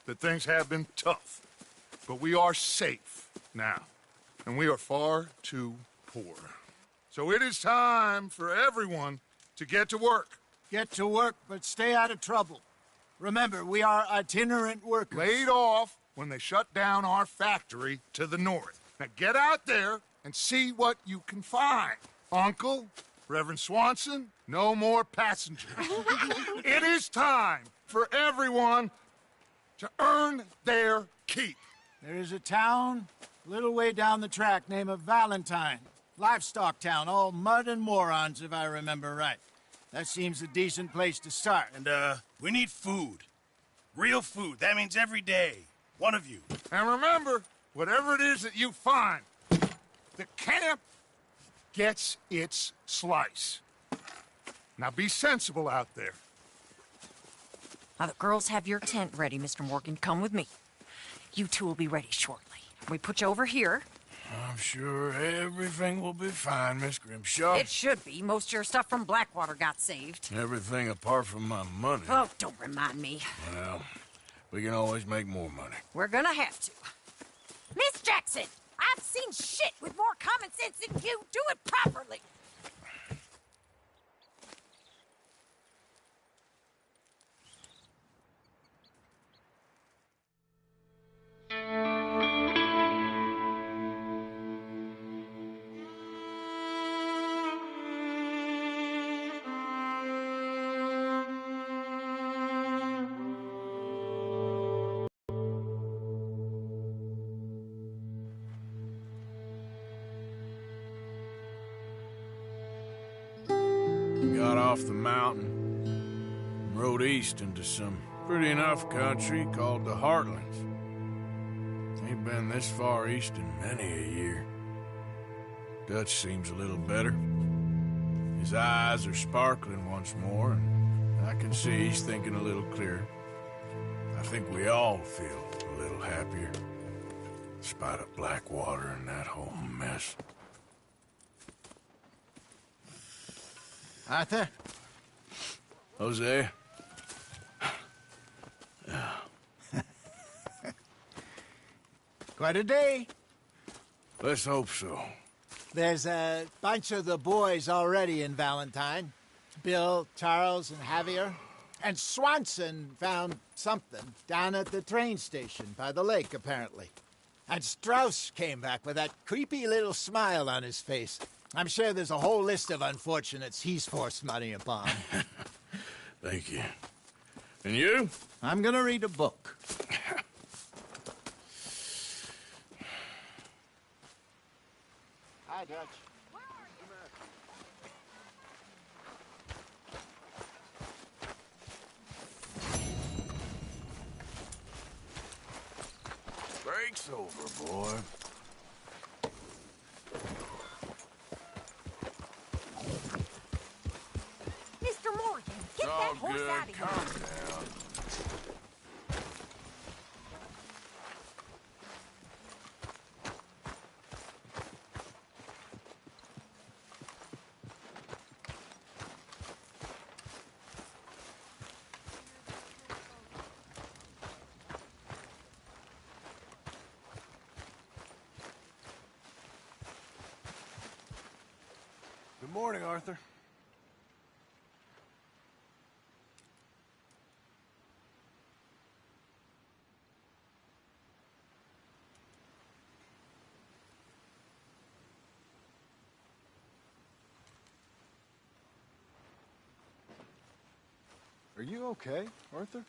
that things have been tough, but we are safe now, and we are far too poor. So it is time for everyone to get to work. Get to work, but stay out of trouble. Remember, we are itinerant workers. Laid off when they shut down our factory to the north. Now get out there and see what you can find. Uncle, Reverend Swanson, no more passengers. It is time for everyone to earn their keep. There is a town a little way down the track named Valentine. Livestock town, all mud and morons, if I remember right. That seems a decent place to start. And, we need food. Real food. That means every day. One of you. And remember, whatever it is that you find, the camp gets its slice. Now be sensible out there. Now, the girls have your tent ready, Mr. Morgan. Come with me. You two will be ready shortly. We put you over here. I'm sure everything will be fine, Miss Grimshaw. It should be. Most of your stuff from Blackwater got saved. Everything apart from my money. Oh, don't remind me. Well, we can always make more money. We're gonna have to. Miss Jackson, I've seen shit with more common sense than you. Do it properly. Got off the mountain and rode east into some pretty enough country called the Heartlands. Ain't been this far east in many a year. Dutch seems a little better. His eyes are sparkling once more, and I can see he's thinking a little clearer. I think we all feel a little happier, in spite of Blackwater and that whole mess. Arthur? Jose? Quite a day. Let's hope so. There's a bunch of the boys already in Valentine. Bill, Charles, and Javier. And Swanson found something down at the train station by the lake, apparently. And Strauss came back with that creepy little smile on his face. I'm sure there's a whole list of unfortunates he's forced money upon. Thank you. And you? I'm gonna read a book. Hi, Dutch. Break's over, boy. Mr. Morgan, get that horse good. out of here. Calm down. Good morning, Arthur. Are you okay, Arthur?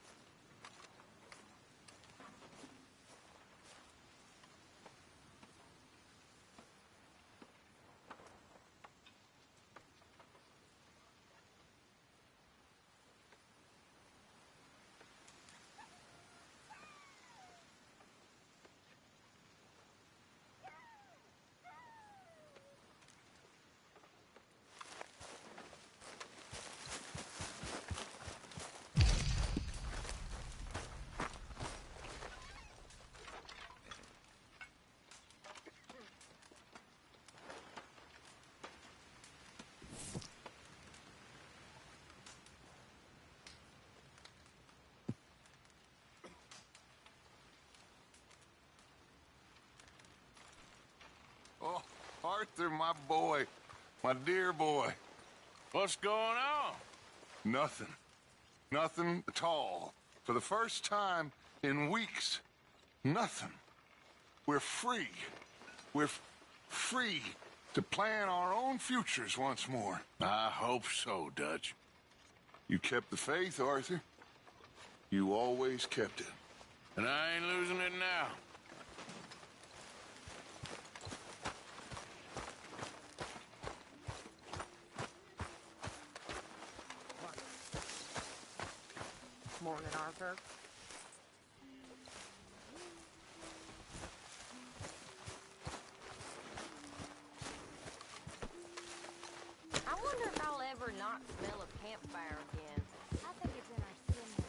Arthur, my boy. My dear boy. What's going on? Nothing. Nothing at all. For the first time in weeks, nothing. We're free. We're free to plan our own futures once more. I hope so, Dutch. You kept the faith, Arthur. You always kept it. And I ain't losing it now. Morning, Arthur. I wonder if I'll ever not smell a campfire again. I think it's in our skin now.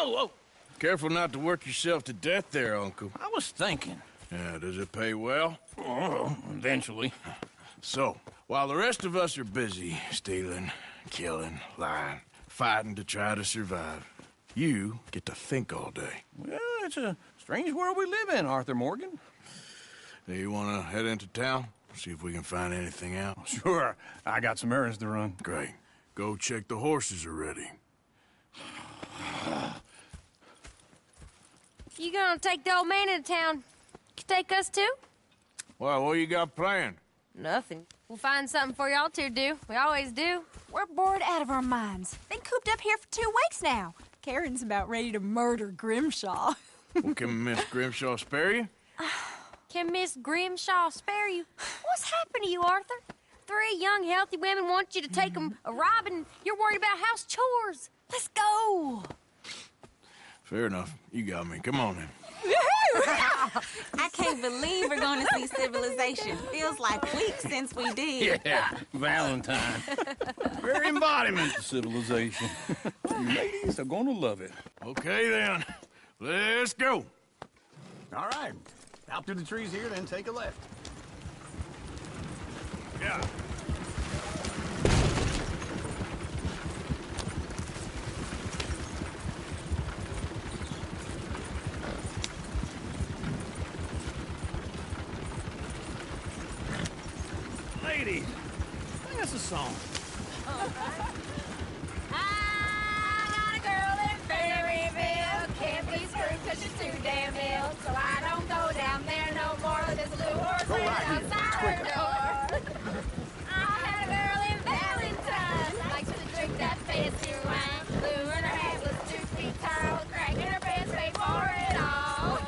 Oh! Careful not to work yourself to death there, Uncle. I was thinking. Yeah, does it pay well? Oh, eventually. So, while the rest of us are busy stealing, killing, lying, fighting to try to survive, you get to think all day. Well, it's a strange world we live in, Arthur Morgan. Do you want to head into town? See if we can find anything out? Sure. I got some errands to run. Great. Go check the horses are ready. You gonna take the old man into town? You take us too? Well, what you got planned? Nothing. We'll find something for y'all to do. We always do. We're bored out of our minds. Been cooped up here for 2 weeks now. Karen's about ready to murder Grimshaw. Well, can Miss Grimshaw spare you? Can Miss Grimshaw spare you? What's happened to you, Arthur? 3 young, healthy women want you to take them a robbing. You're worried about house chores. Let's go. Fair enough. You got me. Come on then. I can't believe we're going to see civilization. Feels like weeks since we did. Yeah, Valentine. Very embodiment of civilization. You ladies are going to love it. Okay, then. Let's go. All right. Out through the trees here, then take a left. Yeah. Ladies, sing us a song. I got a girl in Fairyville. Can't be screwed 'cause she's too damn ill. So I don't go down there no more. There's a little horse Go waiting right here. outside her door. I had a girl in Valentine. Likes to drink that fancy wine. Blue and her hat was 2 feet tall. Cracking her pants, paid for it all.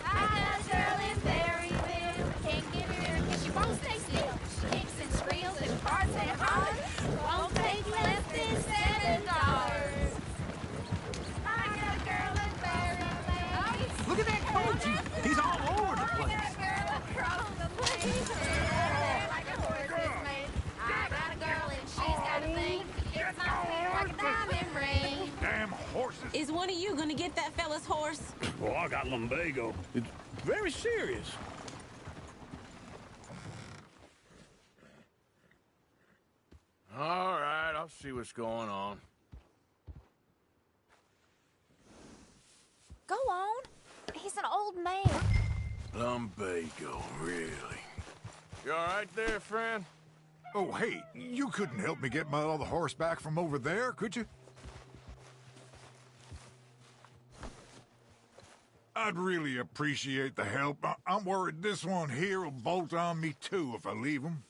I got a girl in Fairyville. Can't get her 'cause she won't stay still. She kicks and squeals and farts and hollers. Won't take less than $7. I got a girl in Fairyville. Look at that coach. He's all over the place. I got a girl across the place. Like a horse is made. I got a girl and she's got a thing. It's my feet like a diamond ring. Damn horses. Is one of you going to get that fella's horse? Oh, I got lumbago. It's very serious. All right, I'll see what's going on. Go on. He's an old man. Lumbago, really? You all right there, friend? Oh, hey, you couldn't help me get my other horse back from over there, could you? I'd really appreciate the help. I'm worried this one here will bolt on me too if I leave him.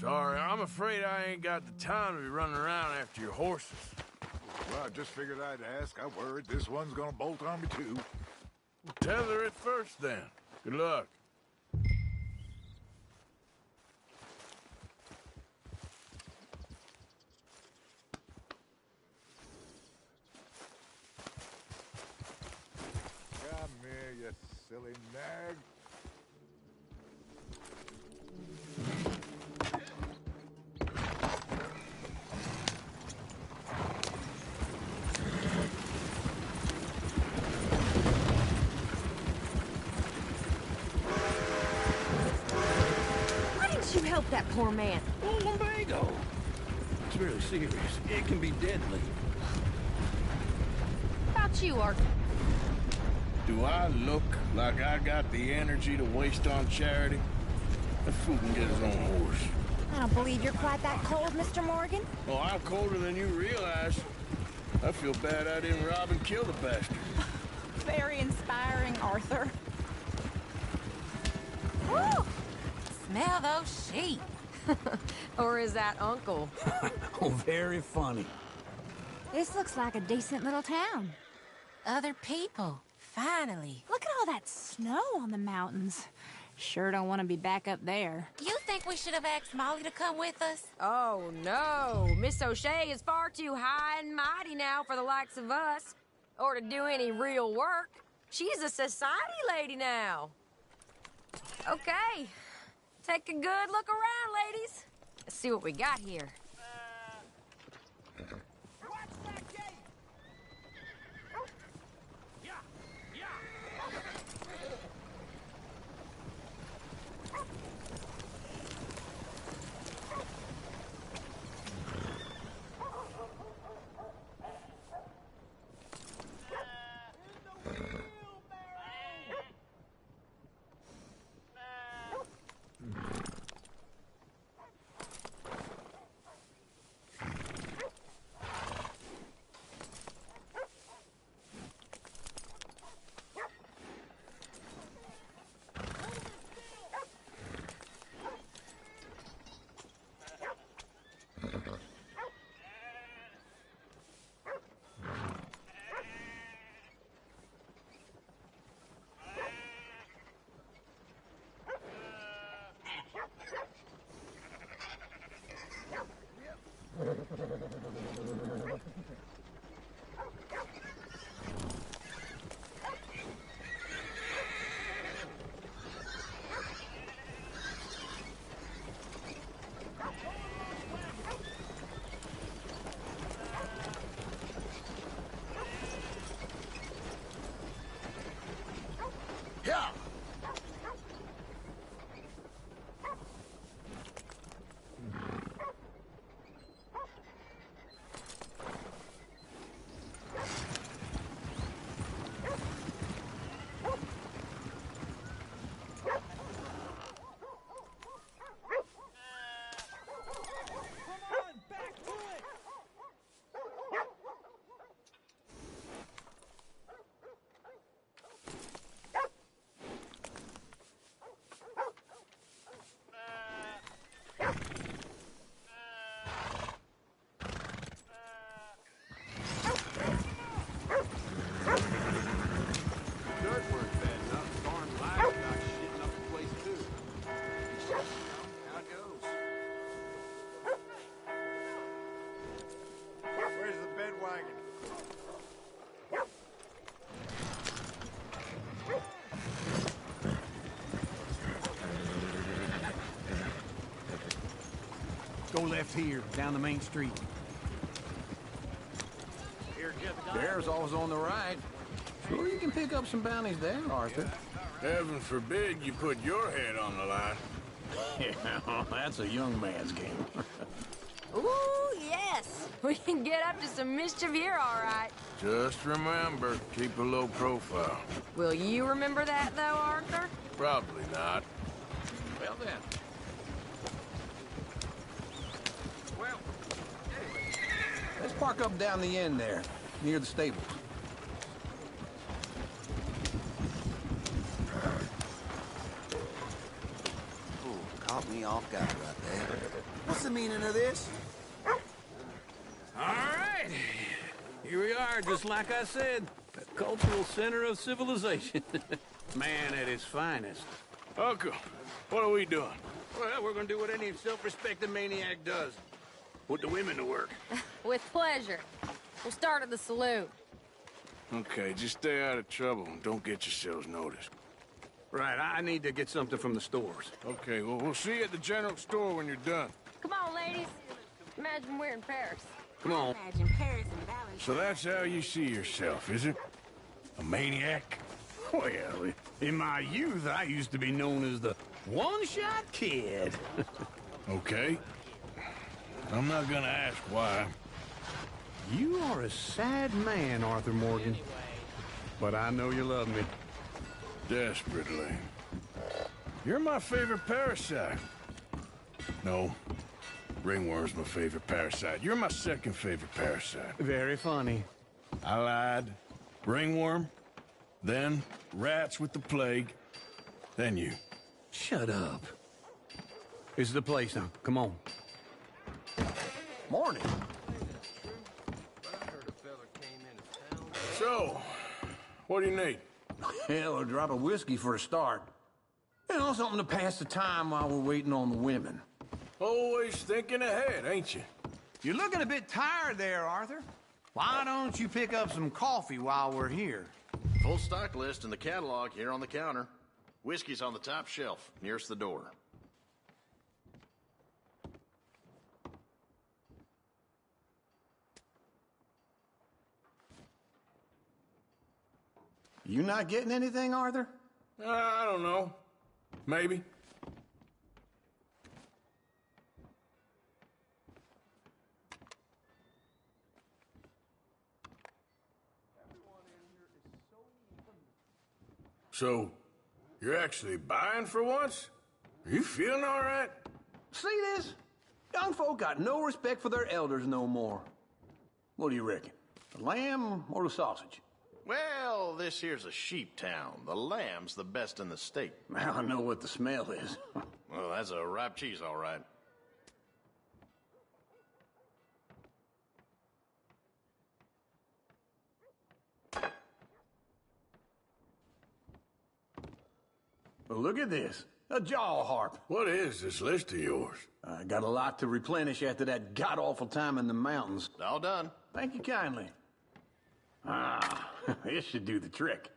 Sorry, I'm afraid I ain't got the time to be running around after your horses. Well, I just figured I'd ask. I worried this one's gonna bolt on me, too. Tether it first, then. Good luck. Come here, you silly nag. Why didn't you help that poor man? Oh, lumbago. It's really serious. It can be deadly. How about you, Arthur? Do I look like I got the energy to waste on charity? That fool can get his own horse. I don't believe you're quite that cold, Mr. Morgan. Oh, I'm colder than you realize. I feel bad I didn't rob and kill the bastard. Very inspiring, Arthur. Woo! Smell those sheep. Or is that Uncle? Oh, very funny. This looks like a decent little town. Other people, finally. Look at all that snow on the mountains. Sure don't want to be back up there. You think we should have asked Molly to come with us? Oh, no. Miss O'Shea is far too high and mighty now for the likes of us. Or to do any real work. She's a society lady now. Okay. Take a good look around, ladies. Let's see what we got here. Yeah. Go left here, down the main street. There's always on the right. Sure you can pick up some bounties there, Arthur. Heaven forbid you put your head on the line. Yeah, that's a young man's game. Ooh, yes. We can get up to some mischief here, all right. Just remember, keep a low profile. Will you remember that, though, Arthur? Probably not. Well, then. Well, anyway. Let's park up down the end there, near the stables. Caught me me off guard right there. What's the meaning of this? All right. Here we are, just like I said. The cultural center of civilization. Man at his finest. Uncle, what are we doing? Well, we're gonna do what any self-respecting maniac does. Put the women to work. With pleasure. We'll start at the saloon. Okay, just stay out of trouble and don't get yourselves noticed. Right, I need to get something from the stores. Okay, well, we'll see you at the general store when you're done. Come on, ladies. Imagine we're in Paris. Come on. Imagine Paris and Valentine. So that's how you see yourself, is it? A maniac? Well, in my youth, I used to be known as the one-shot kid. Okay. I'm not gonna ask why. You are a sad man, Arthur Morgan. But I know you love me. Desperately. You're my favorite parasite. No. Ringworm's my favorite parasite. You're my second favorite parasite. Very funny. I lied. Ringworm, then rats with the plague, then you. Shut up. This is the place now. Come on. Morning. So, what do you need? Hell, a drop of whiskey for a start. You know, something to pass the time while we're waiting on the women. Always thinking ahead, ain't you? You're looking a bit tired there, Arthur. Why don't you pick up some coffee while we're here? Full stock list in the catalog here on the counter. Whiskey's on the top shelf, nearest the door. You not getting anything, Arthur? I don't know. Maybe. So, you're actually buying for once? Are you feeling all right? See this? Young folk got no respect for their elders no more. What do you reckon? The lamb or the sausage? Well, this here's a sheep town. The lamb's the best in the state. I know what the smell is. Well, that's a ripe cheese, all right. Well, look at this. A jaw harp. What is this list of yours? I got a lot to replenish after that god-awful time in the mountains. All done. Thank you kindly. Ah, this should do the trick.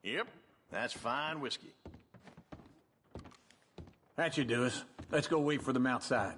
Yep, that's fine whiskey. That should do us. Let's go wait for them outside.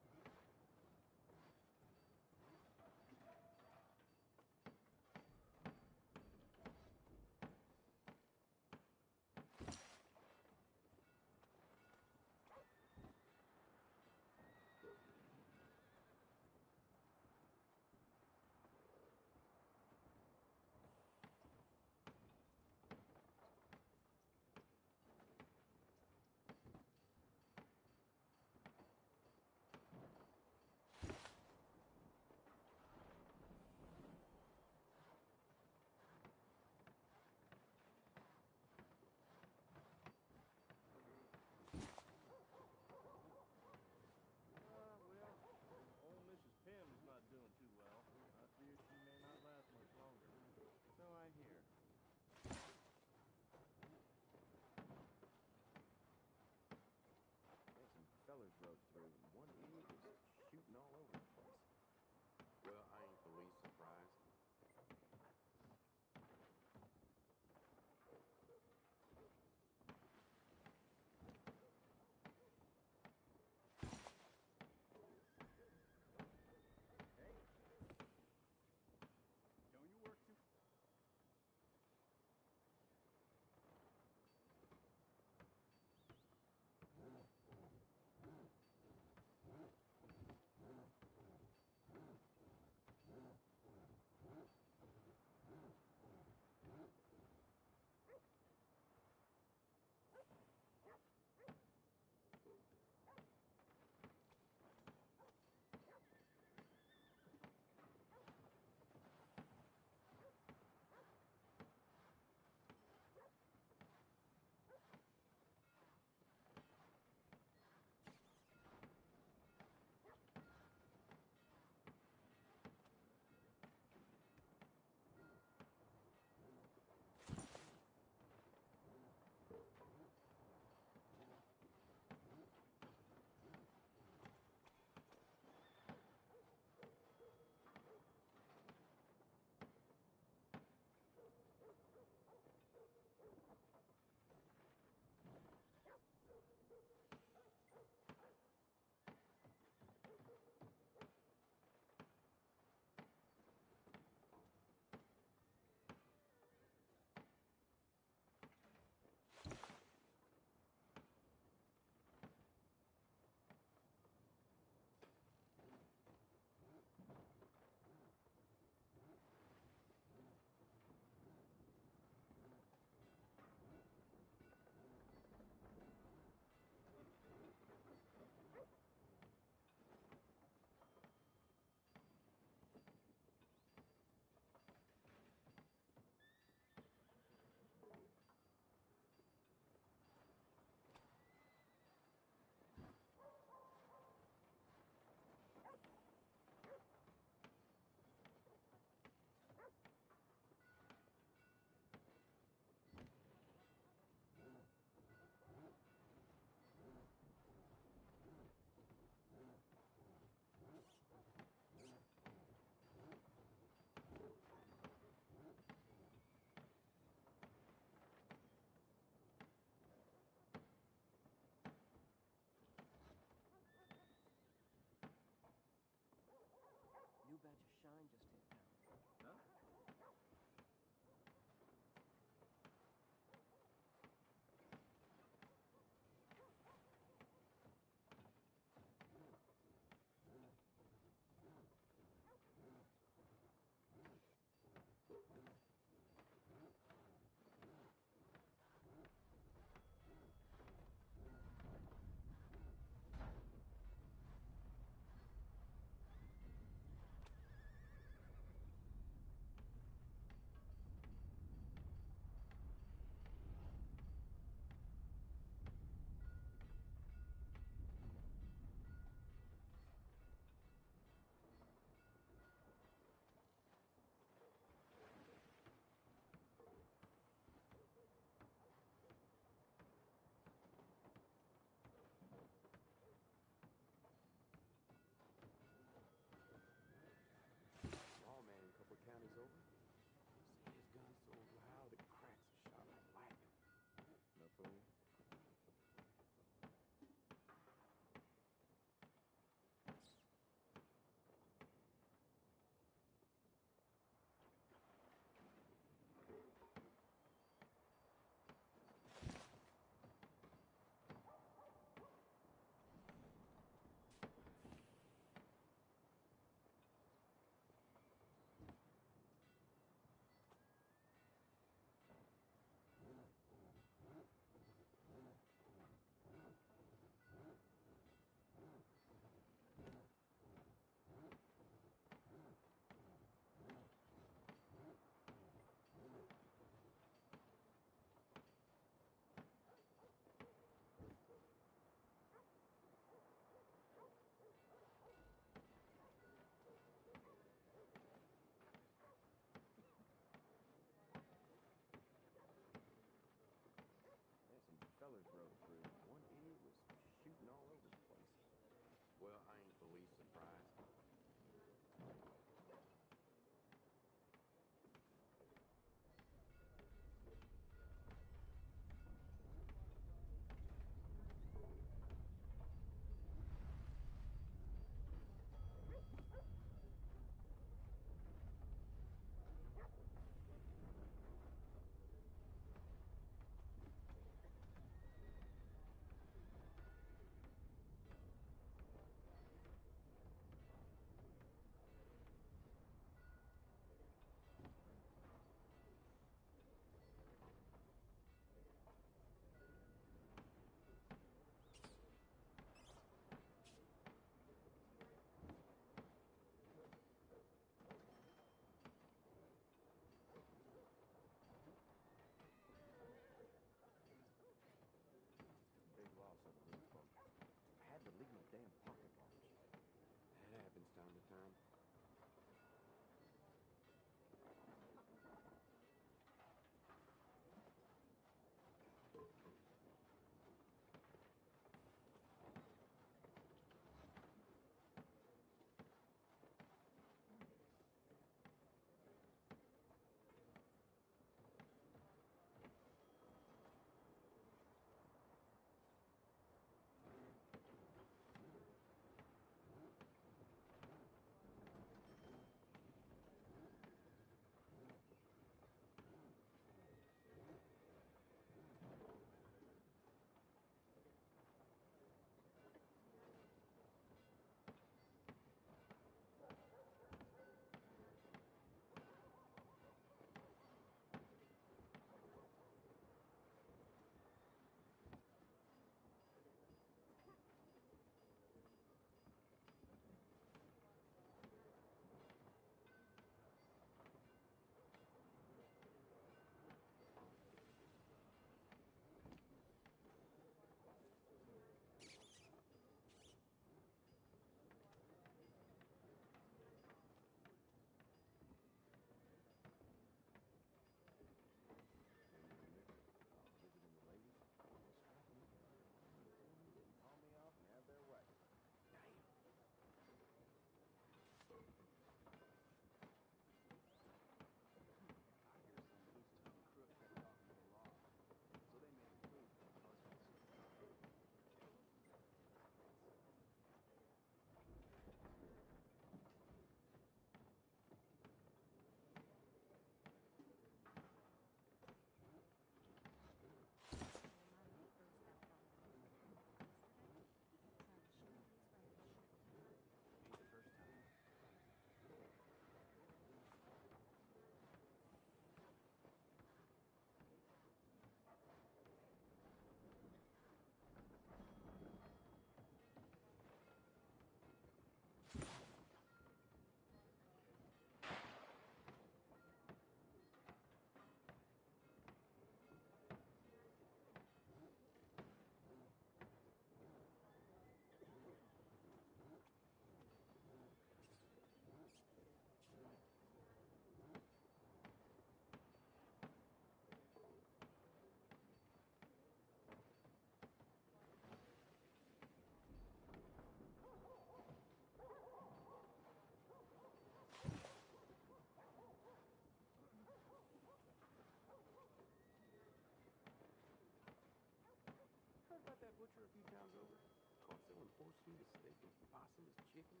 butcher a few towns over? Caught selling horse meat as steak and possum as chicken?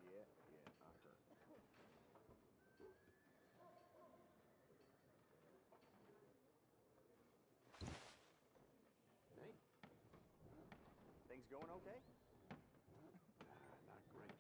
Yeah, I heard. Hey. Things going okay? Not great.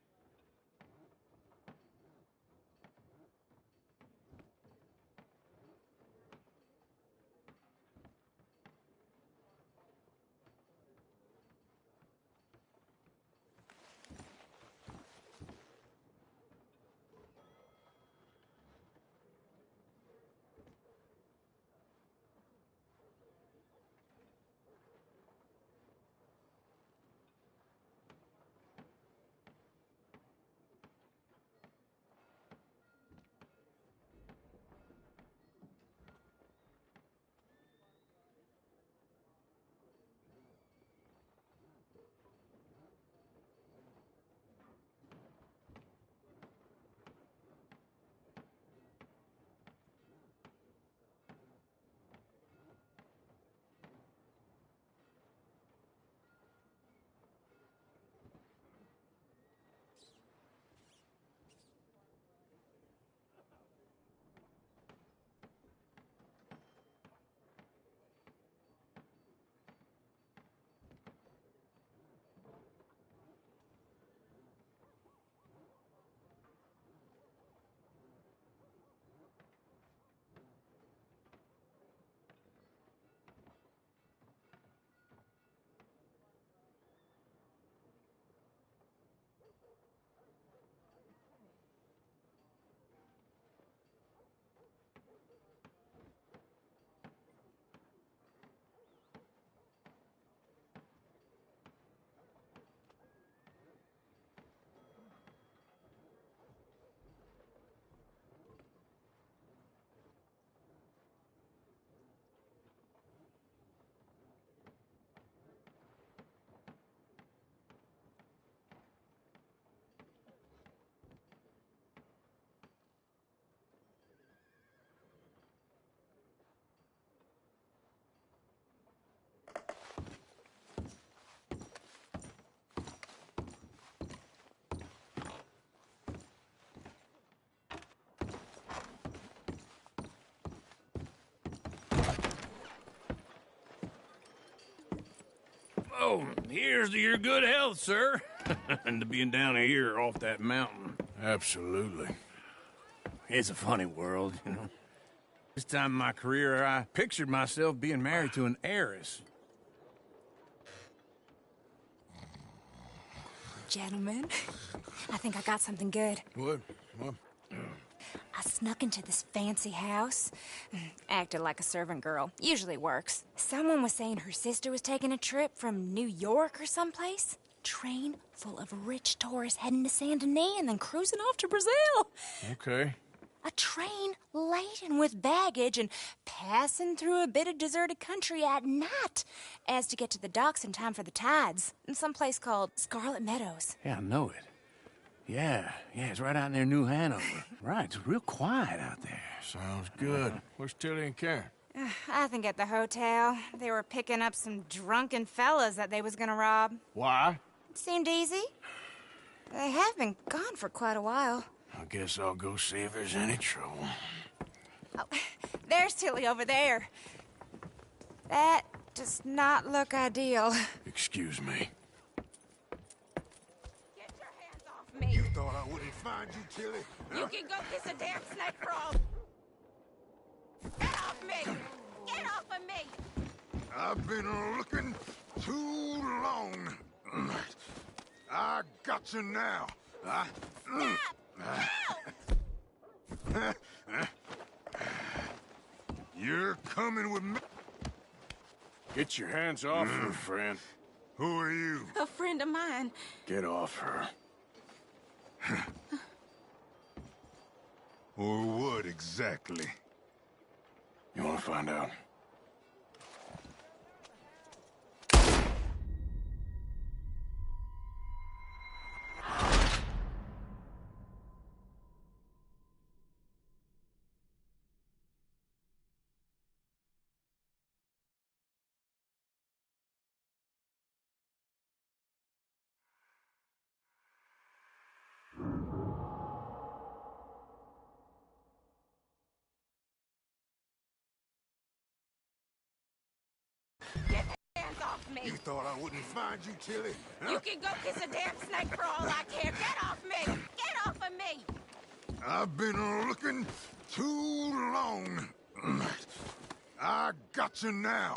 Oh, here's to your good health, sir. And to being down here off that mountain. Absolutely. It's a funny world, you know. This time in my career, I pictured myself being married to an heiress. Gentlemen, I think I got something good. What? I snuck into this fancy house. Acted like a servant girl. Usually works. Someone was saying her sister was taking a trip from New York or someplace. Train full of rich tourists heading to Saint Denis and then cruising off to Brazil. Okay. A train laden with baggage and passing through a bit of deserted country at night as to get to the docks in time for the tides in some place called Scarlet Meadows. Yeah, I know it. Yeah, it's right out near New Hanover. Right, it's real quiet out there. Sounds good. Where's Tilly and Karen? I think at the hotel. They were picking up some drunken fellas that they was gonna rob. Why? It seemed easy. They have been gone for quite a while. I guess I'll go see if there's any trouble. Oh, there's Tilly over there. That does not look ideal. Excuse me. Me. You thought I wouldn't find you, Tilly? You can go kiss a damn snake frog. Get off me! Get off of me! I've been looking too long. I got you now. You're coming with me. Get your hands off her, friend. Who are you? A friend of mine. Get off her. Or what exactly? You want to find out? Get the hands off me! You thought I wouldn't find you, Tilly? Huh? You can go kiss a damn snake for all I care. Get off me! Get off of me! I've been looking too long. I got you now.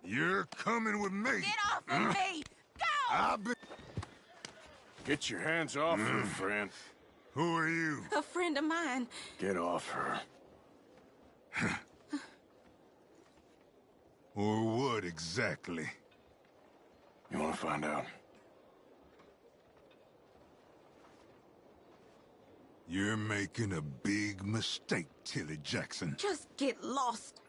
You're coming with me. Get off of me! Go! I've been... Get your hands off her, friend. Who are you? A friend of mine. Get off her. Or what exactly? You want to find out? You're making a big mistake, Tilly Jackson. Just get lost.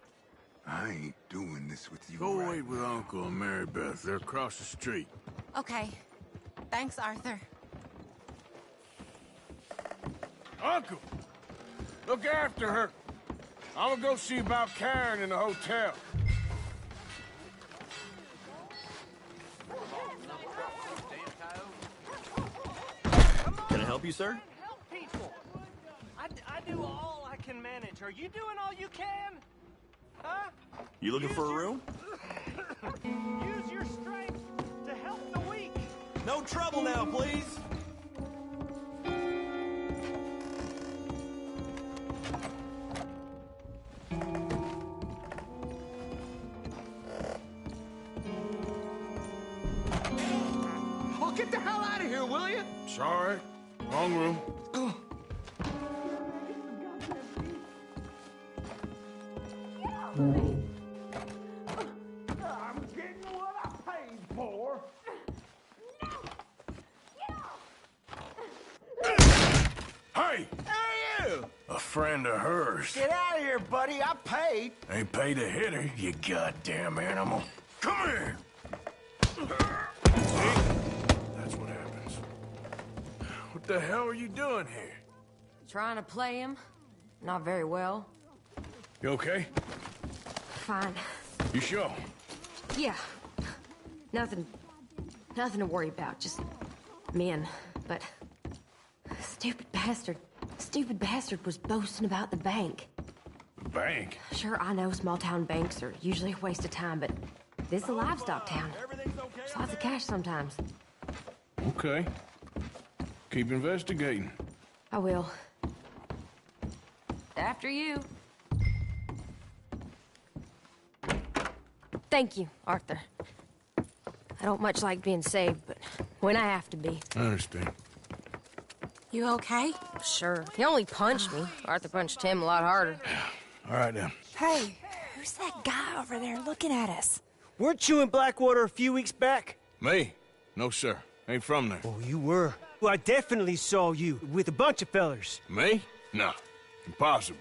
I ain't doing this with you. Go right wait with Uncle and Mary Beth. They're across the street. Okay. Thanks, Arthur. Uncle! Look after her. I'm gonna go see about Karen in the hotel. Can I help you, sir? Help people. I do all I can manage. Are you doing all you can? Huh? You looking for a room? Use your strength to help the weak. No trouble now, please. Oh, get the hell out of here, will you? Sorry. Wrong room. I'm getting what I paid for. Hey! Hey, you! A friend of hers. Get out of here, buddy. I paid. Ain't paid to hit her, you goddamn animal. Come here! See? That's what happens. What the hell are you doing here? Trying to play him. Not very well. You okay? Fine. You sure? Yeah. Nothing to worry about. Just men. But stupid bastard was boasting about the bank. Bank? Sure, I know small town banks are usually a waste of time, but this is a livestock town. There's lots of cash sometimes. Okay. Keep investigating. I will. After you. Thank you, Arthur. I don't much like being saved, but when I have to be. I understand. You okay? Sure. He only punched me. Arthur punched him a lot harder. All right, then. Hey, who's that guy over there looking at us? Weren't you in Blackwater a few weeks back? Me? No, sir. Ain't from there. Oh, you were. Well, I definitely saw you with a bunch of fellers. Me? No. Impossible.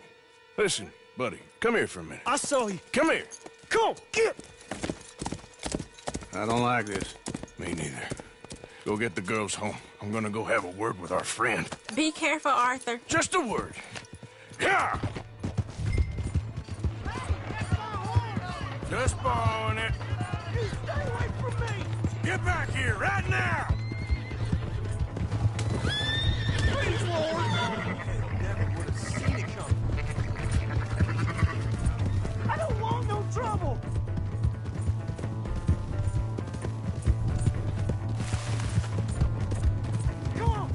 Listen, buddy, come here for a minute. I saw you. Come here. Come on, get! I don't like this. Me neither. Go get the girls home. I'm gonna go have a word with our friend. Be careful, Arthur. Just a word. Yeah! Just borrowing it. You stay away from me! Get back here right now! Please, Lord! Never would have seen it coming. I don't want no trouble! Come on!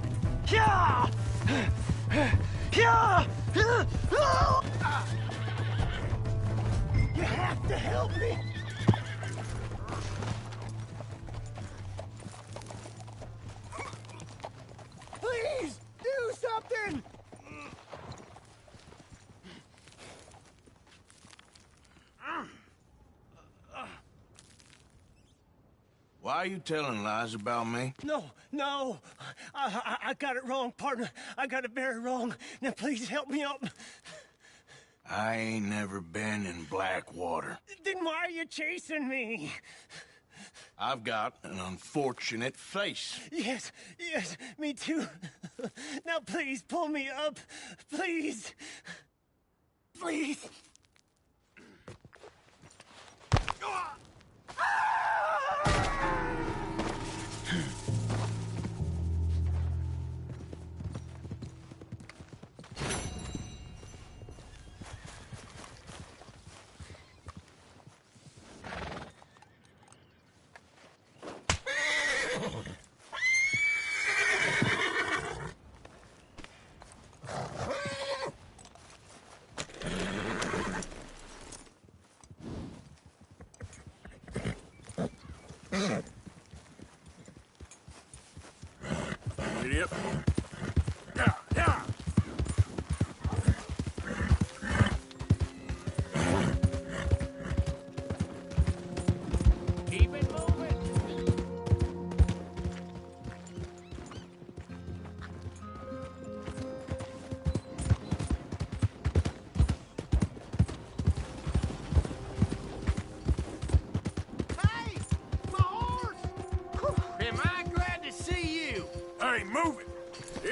Yeah! Yeah! You have to help me! Please, do something! Why are you telling lies about me? No. I got it wrong, partner. I got it very wrong. Now, please help me up. I ain't never been in Blackwater. Then why are you chasing me? I've got an unfortunate face. Yes, me too. Now, please, pull me up. Please. Please.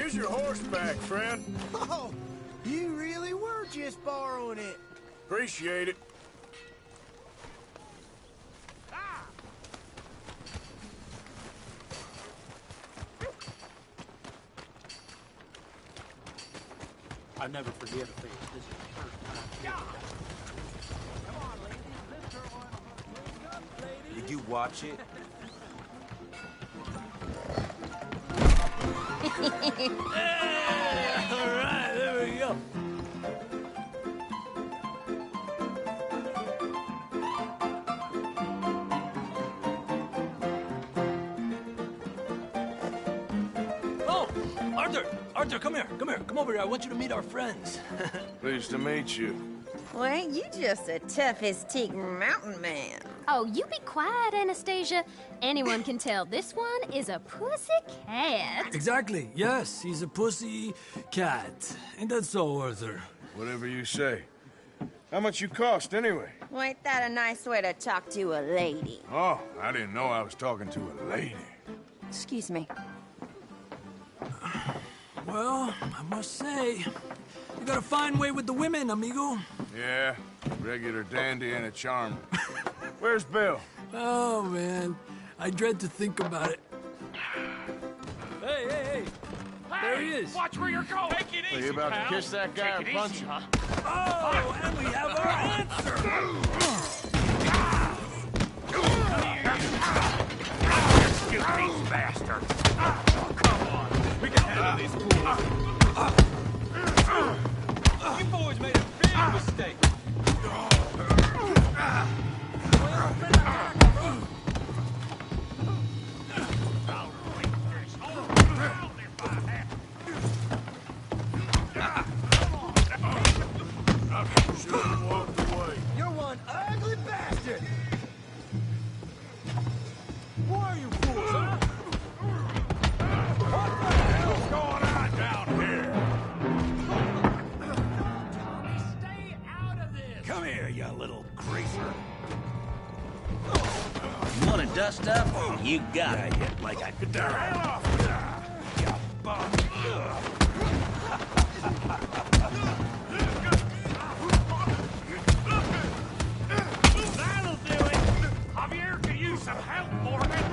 Here's your horseback, friend. Oh, you really were just borrowing it. Appreciate it. I never forget a face. This is the first time. Did you watch it? All right, there we go. Oh, Arthur, come here. Come over here. I want you to meet our friends. Pleased to meet you. Well, ain't you just a tough-as-teak mountain man? Oh, you be quiet, Anastasia. Anyone can tell this one is a pussy cat. Exactly. Yes, he's a pussy cat. Ain't that so, Arthur? Whatever you say. How much you cost, anyway? Well, ain't that a nice way to talk to a lady? Oh, I didn't know I was talking to a lady. Excuse me. Well, I must say, you got a fine way with the women, amigo. Yeah, regular dandy and a charmer. Where's Bill? Oh, man. I dread to think about it. Hey! There he is. Watch where you're going. Take it Are you about to kiss that guy or punch him? Oh, and we have our answer. You these bastards. Come on. We can handle these fools. You boys made a big mistake. You're one ugly bastard! Who are you fools, huh? What the hell's going on down here? Tommy, stay out of this! Come here, you little greaser. You want to dust up? You got it. Hit like a Get the hell off! You bum. That'll do it! Javier could use some help, Morgan!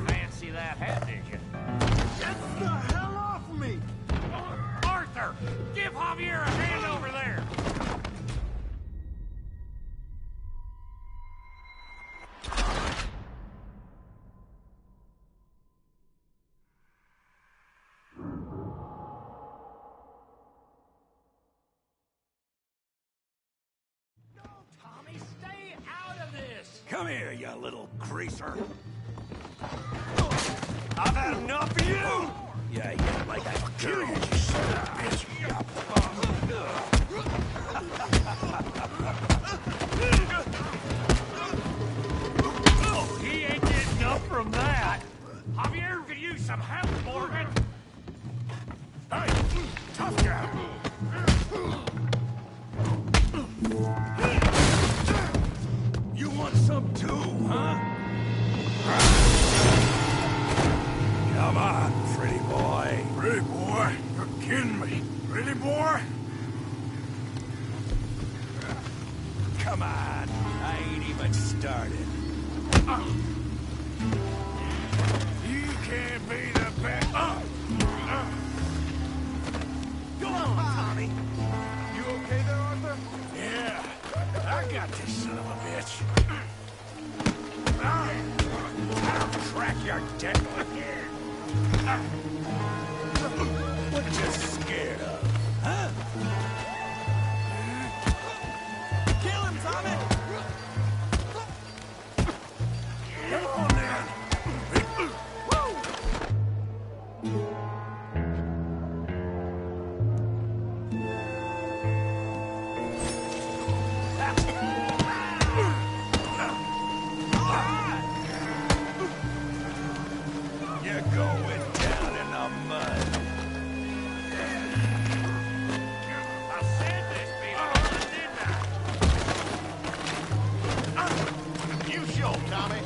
Fancy that hat, did you? Get the hell off of me! Arthur! Give Javier a hand over there! Tommy, stay out of this! Come here, you little greaser. I've had enough of you! Yeah, hit like a kill you, son of a bitch. He ain't getting up from that! Javier could use some help, Morgan! Hey, tough guy. You want some too, huh? Come on, pretty boy. Pretty boy? You're kidding me. Pretty boy? Come on. I ain't even started. You can't be the best. Go on, Tommy! You okay there, Arthur? Yeah. I got this son of a bitch. I'll crack your deck again. What you scared of, huh? Kill him, Tommy! Come on, then. You're going down in the mud. I said this before, didn't I? You show, Tommy.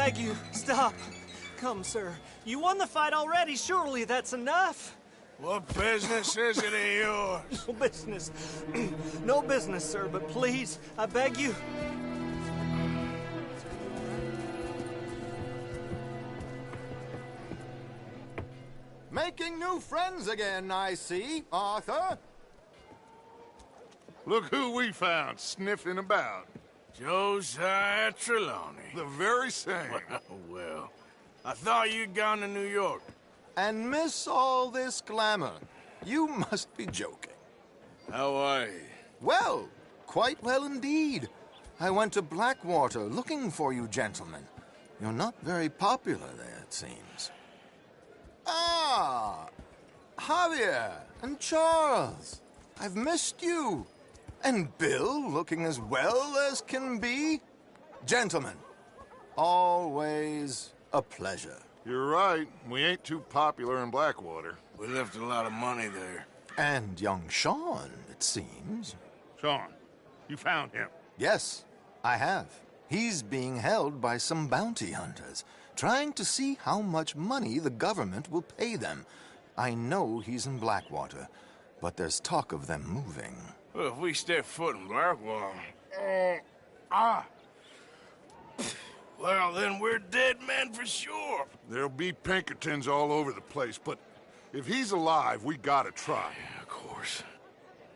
beg you, stop. Come, sir. You won the fight already. Surely that's enough. What business is it of yours? No business. No business, sir, but please, I beg you. Making new friends again, I see, Arthur. Look who we found sniffing about. Josiah Trelawney. The very same. Well, I thought you'd gone to New York. And miss all this glamour. You must be joking. How are you? Well, quite well indeed. I went to Blackwater looking for you gentlemen. You're not very popular there, it seems. Ah, Javier and Charles. I've missed you. And Bill looking as well as can be. Gentlemen, always a pleasure. You're right. We ain't too popular in Blackwater. We left a lot of money there. And young Sean, it seems. Sean, you found him? Yes, I have. He's being held by some bounty hunters, trying to see how much money the government will pay them. I know he's in Blackwater, but there's talk of them moving. Well, if we step foot in Blackwater... Well, then we're dead men for sure. There'll be Pinkertons all over the place, but if he's alive, we gotta try. Yeah, of course.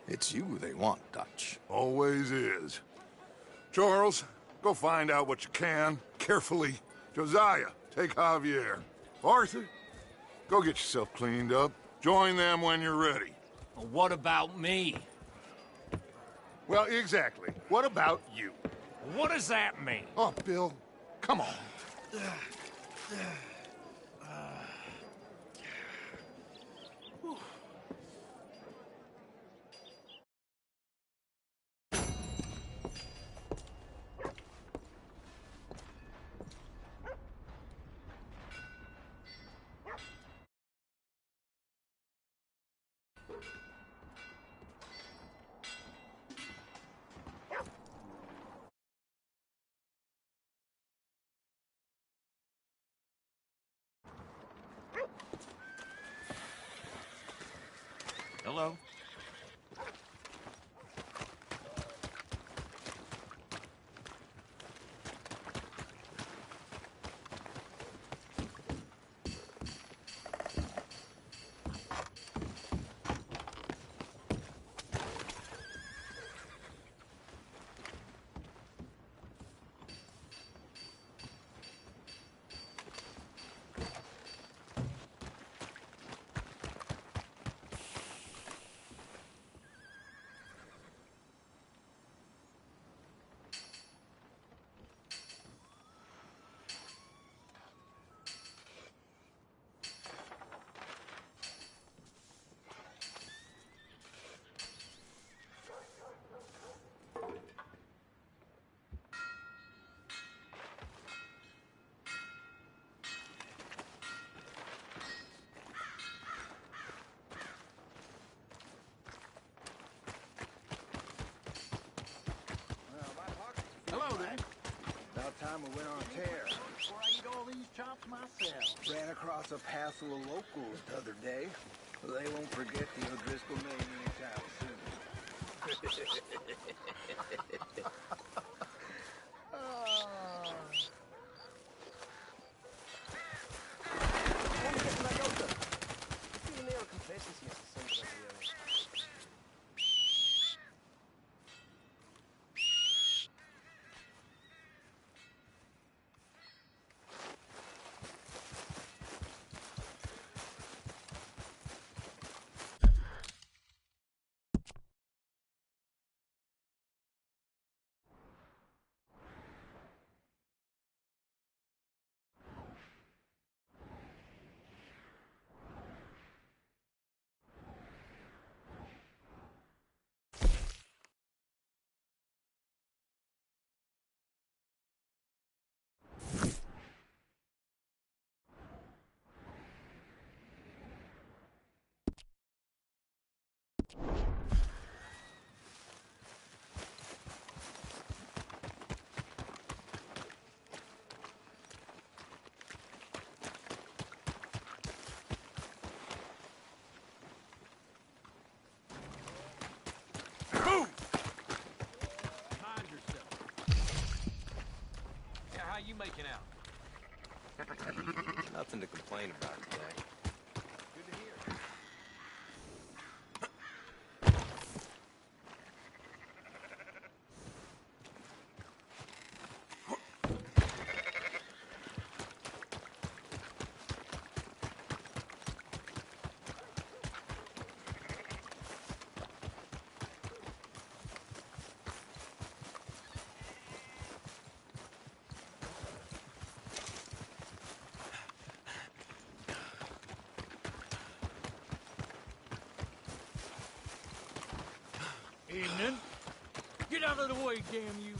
It's you they want, Dutch. Always is. Charles, go find out what you can, carefully. Josiah, take Javier. Arthur, go get yourself cleaned up. Join them when you're ready. Well, what about me? Well, exactly. What about you? What does that mean? Oh, Bill, come on. Hello. Hello there. About time we went on a tear. Before I eat all these chops myself. Ran across a passel of locals the other day. They won't forget the O'Driscoll name anytime soon. checking out. Nothing to complain about today. Good to hear. Evening. Get out of the way, damn you.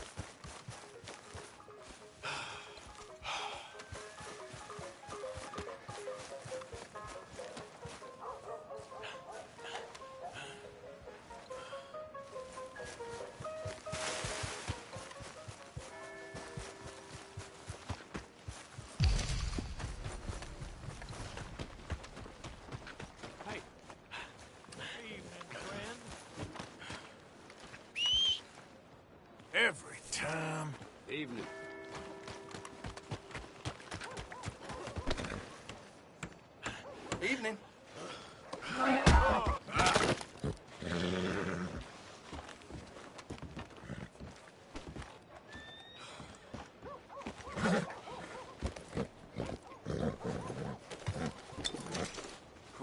Hey. Evening, friend. Every time. Evening. Evening.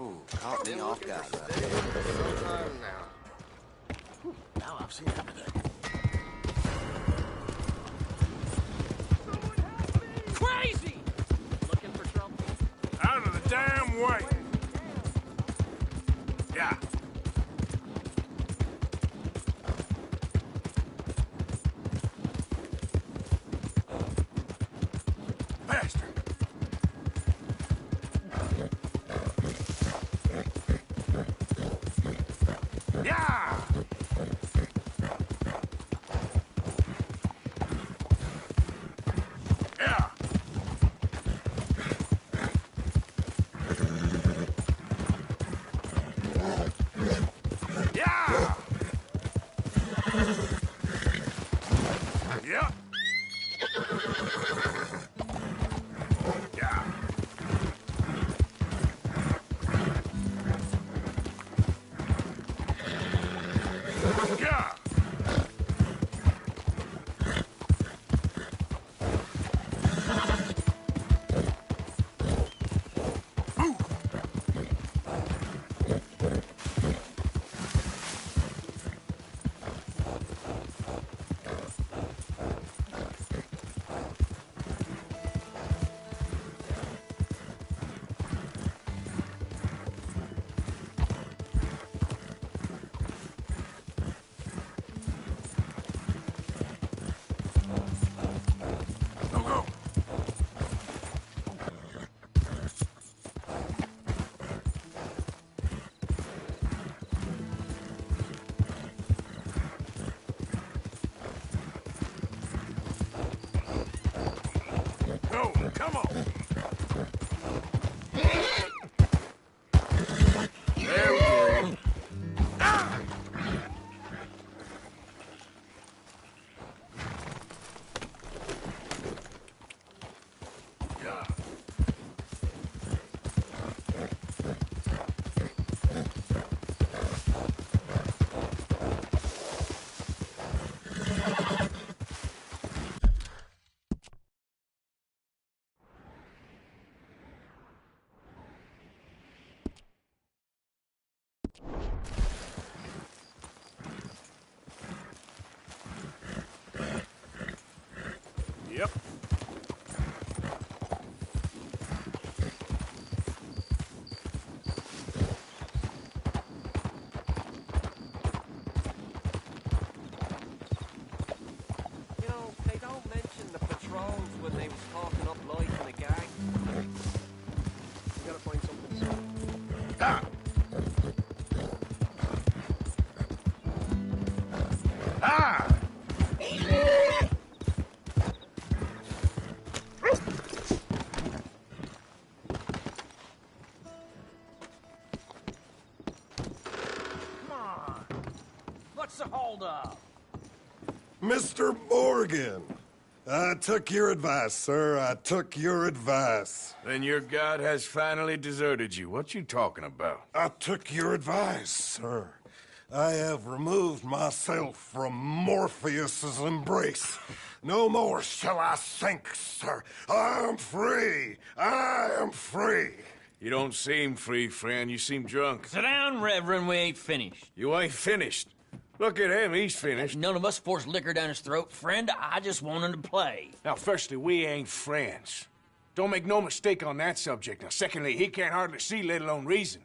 Ooh, caught me off guard right there. Now I've seen everything. Crazy! Looking for trouble? Out of the damn way. Yeah. Faster. Yeah. Yeah. Yeah. Yep. Yeah. Yeah. Go, go. Go, come on. There we go. Ah! Yeah. Yep. You know, they don't mention the patrols when they was talking up life in the gang. We gotta find something soon. Ah! Ah! Come on. What's the holdup? Mr. Morgan, I took your advice, sir. I took your advice. Then your god has finally deserted you. What you talking about? I took your advice, sir. I have removed myself from Morpheus's embrace. No more shall I sink, sir. I am free. I am free. You don't seem free, friend. You seem drunk. Sit down, Reverend. We ain't finished. You ain't finished. Look at him. He's finished. None of us forced liquor down his throat. Friend, I just want him to play. Now, firstly, we ain't friends. Don't make no mistake on that subject. Now, secondly, he can't hardly see, let alone reason.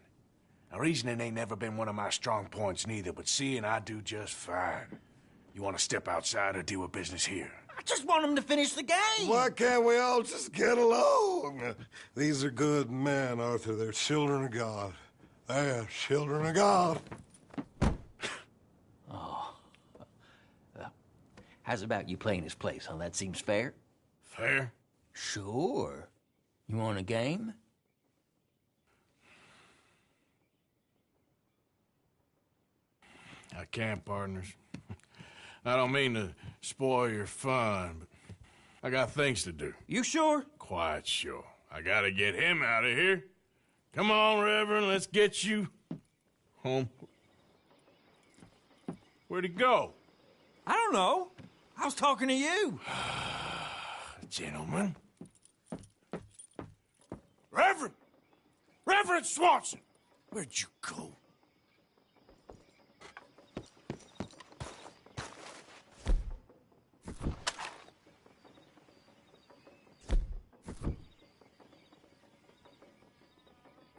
Now, reasoning ain't never been one of my strong points neither, but seeing I do just fine. You want to step outside or deal with business here? I just want him to finish the game. Why can't we all just get along? These are good men, Arthur. They're children of God. They are children of God. Oh. How's about you playing his place, huh? That seems fair? Fair? Sure. You want a game? I can't, partners. I don't mean to spoil your fun, but I got things to do. You sure? Quite sure. I gotta get him out of here. Come on, Reverend, let's get you home. Where'd he go? I don't know. I was talking to you. Gentlemen. Reverend! Reverend Swanson! Where'd you go?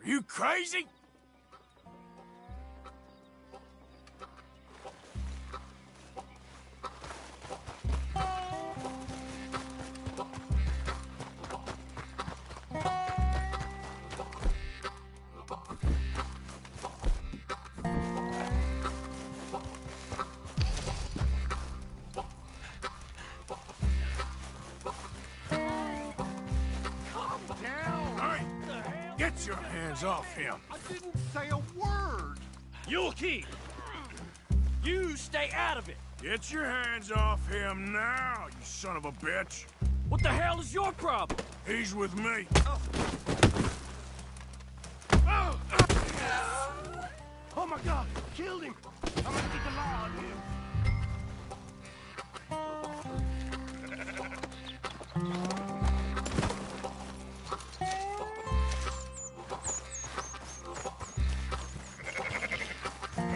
Are you crazy? Get your hands off him. I didn't say a word. Yulki! You stay out of it. Get your hands off him now, you son of a bitch. What the hell is your problem? He's with me. Oh my God! Killed him! I'm gonna keep the law on him.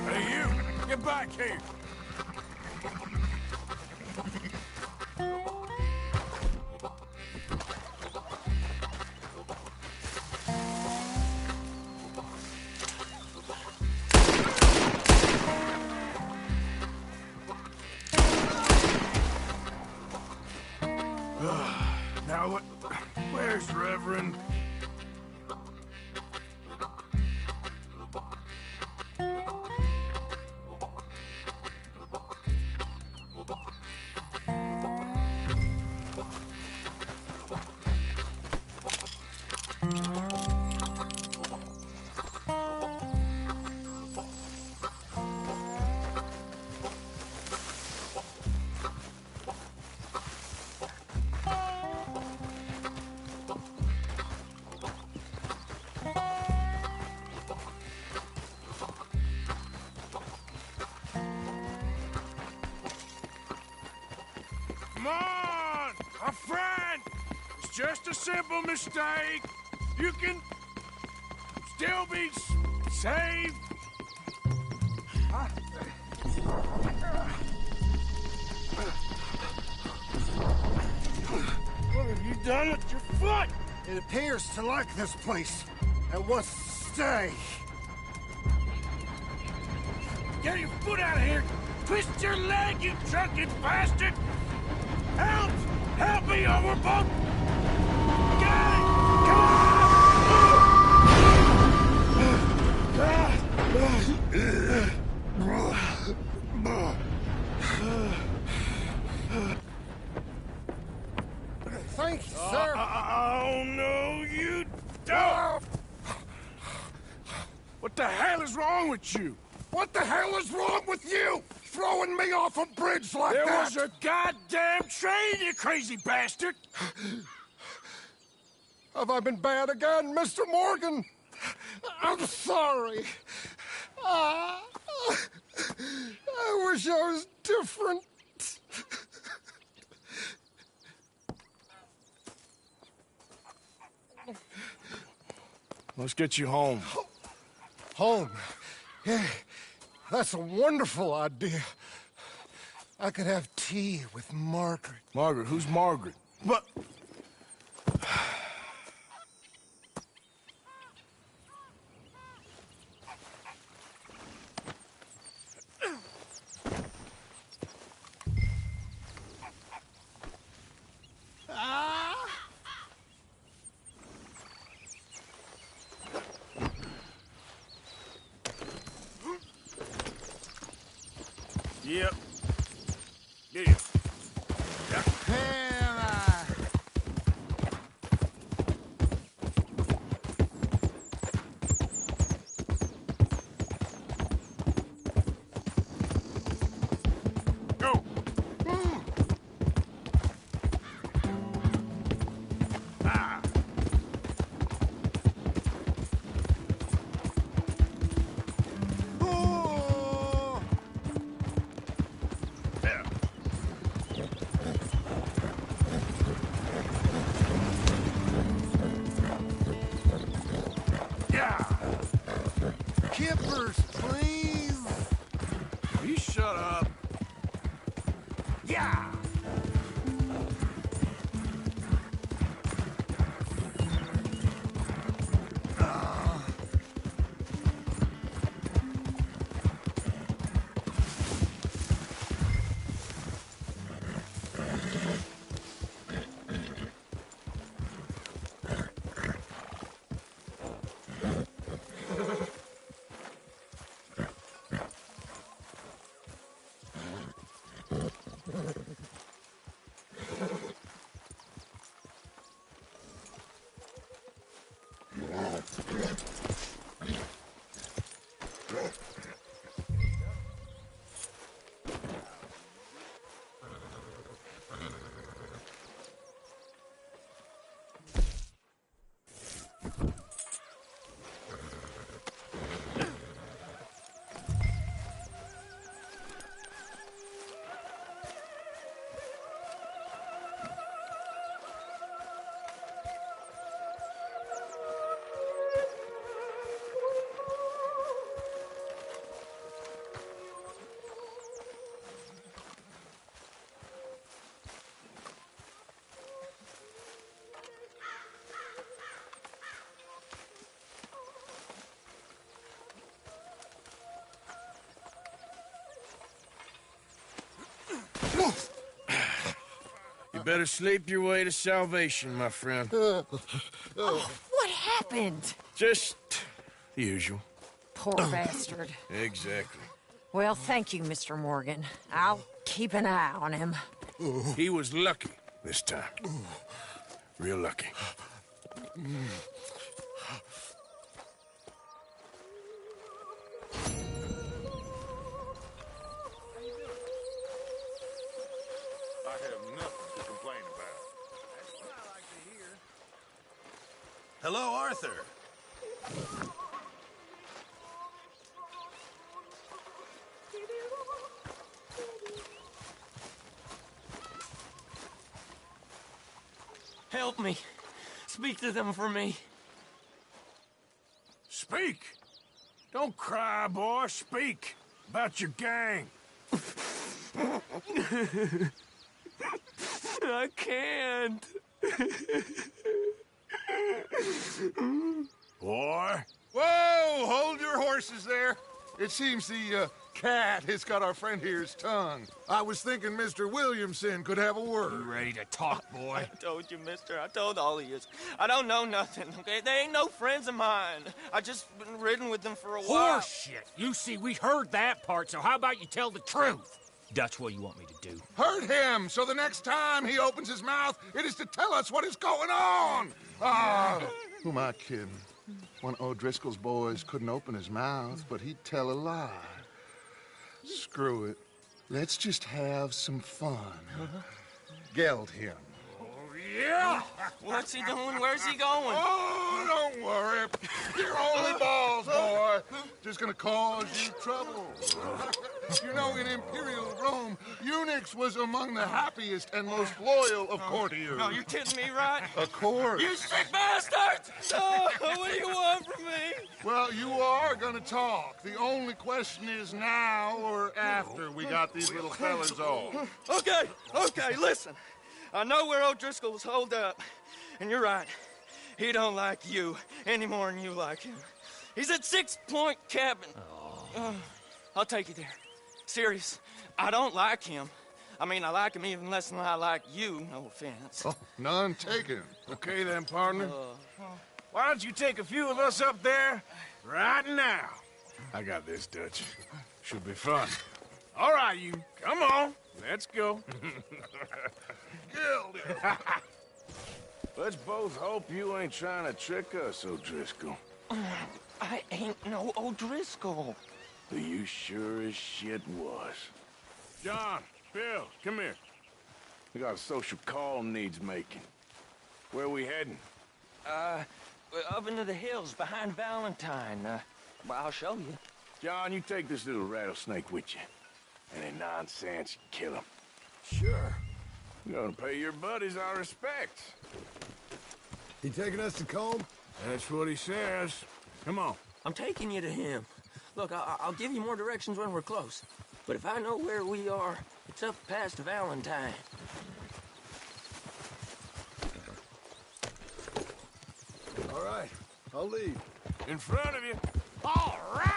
Hey, you! Get back here! Now what? Where's Reverend? Come on! A friend! It's just a simple mistake. You can still be saved. What have you done with your foot? It appears to like this place and wants to stay. Get your foot out of here! Twist your leg, you drunken bastard! Help! Help me overboard! Get it! Thank you, sir. Oh, no, you don't! What the hell is wrong with you? What the hell is wrong with you? throwing me off a bridge like There that? was a goddamn train, you crazy bastard! Have I been bad again, Mr. Morgan? I'm sorry. I wish I was different. Let's get you home. Home? Yeah, that's a wonderful idea. I could have tea with Margaret. Margaret? Who's Margaret? What? Yep. Yeah. Go. Ah. There. Yeah. Kippers, please. You shut up. Yeah. You better sleep your way to salvation, my friend. What happened? Just the usual. Poor bastard. Exactly. Well, thank you, Mr. Morgan. I'll keep an eye on him. He was lucky this time. Real lucky. I have nothing to complain about. That's what I like to hear. Hello, Arthur. Help me. Speak to them for me. Speak. Don't cry, boy. Speak about your gang. I can't. Boy. Whoa! Hold your horses there. It seems the cat has got our friend here's tongue. I was thinking Mr. Williamson could have a word. You ready to talk, boy? I told you, mister. I told all of you. I don't know nothing, okay? They ain't no friends of mine. I just been ridden with them for a while. Horseshit! You see, we heard that part, so how about you tell the truth? That's what you want me to do. Hurt him, so the next time he opens his mouth, it is to tell us what is going on. Who am I kidding? One of O'Driscoll's boys couldn't open his mouth, but he'd tell a lie. Screw it. Let's just have some fun. Geld him. Yeah! What's he doing? Where's he going? Oh, don't worry. You're only balls, boy. Just gonna cause you trouble. You know, in Imperial Rome, eunuchs was among the happiest and most loyal of courtiers. No, you're kidding me, right? Of course. You sick bastards! Oh, what do you want from me? Well, you are gonna talk. The only question is now or after we got these little fellas off. Okay, listen. I know where O'Driscoll's holed up, and you're right. He don't like you any more than you like him. He's at 6 Point Cabin. I'll take you there. Serious, I don't like him. I mean, I like him even less than I like you, no offense. Oh, none taken. Okay then, partner. Why don't you take a few of us up there right now? I got this, Dutch. Should be fun. All right, you. Come on. Let's go. Let's both hope you ain't trying to trick us, O'Driscoll. I ain't no O'Driscoll. You sure as shit was. John, Bill, come here. We got a social call needs making. Where are we heading? Up into the hills behind Valentine. Well, I'll show you. John, you take this little rattlesnake with you. Any nonsense, kill him. Sure. We're gonna pay your buddies our respects. He taking us to Combe? That's what he says. Come on. I'm taking you to him. Look, I'll give you more directions when we're close. But if I know where we are, it's up past Valentine. All right, I'll leave. In front of you. All right!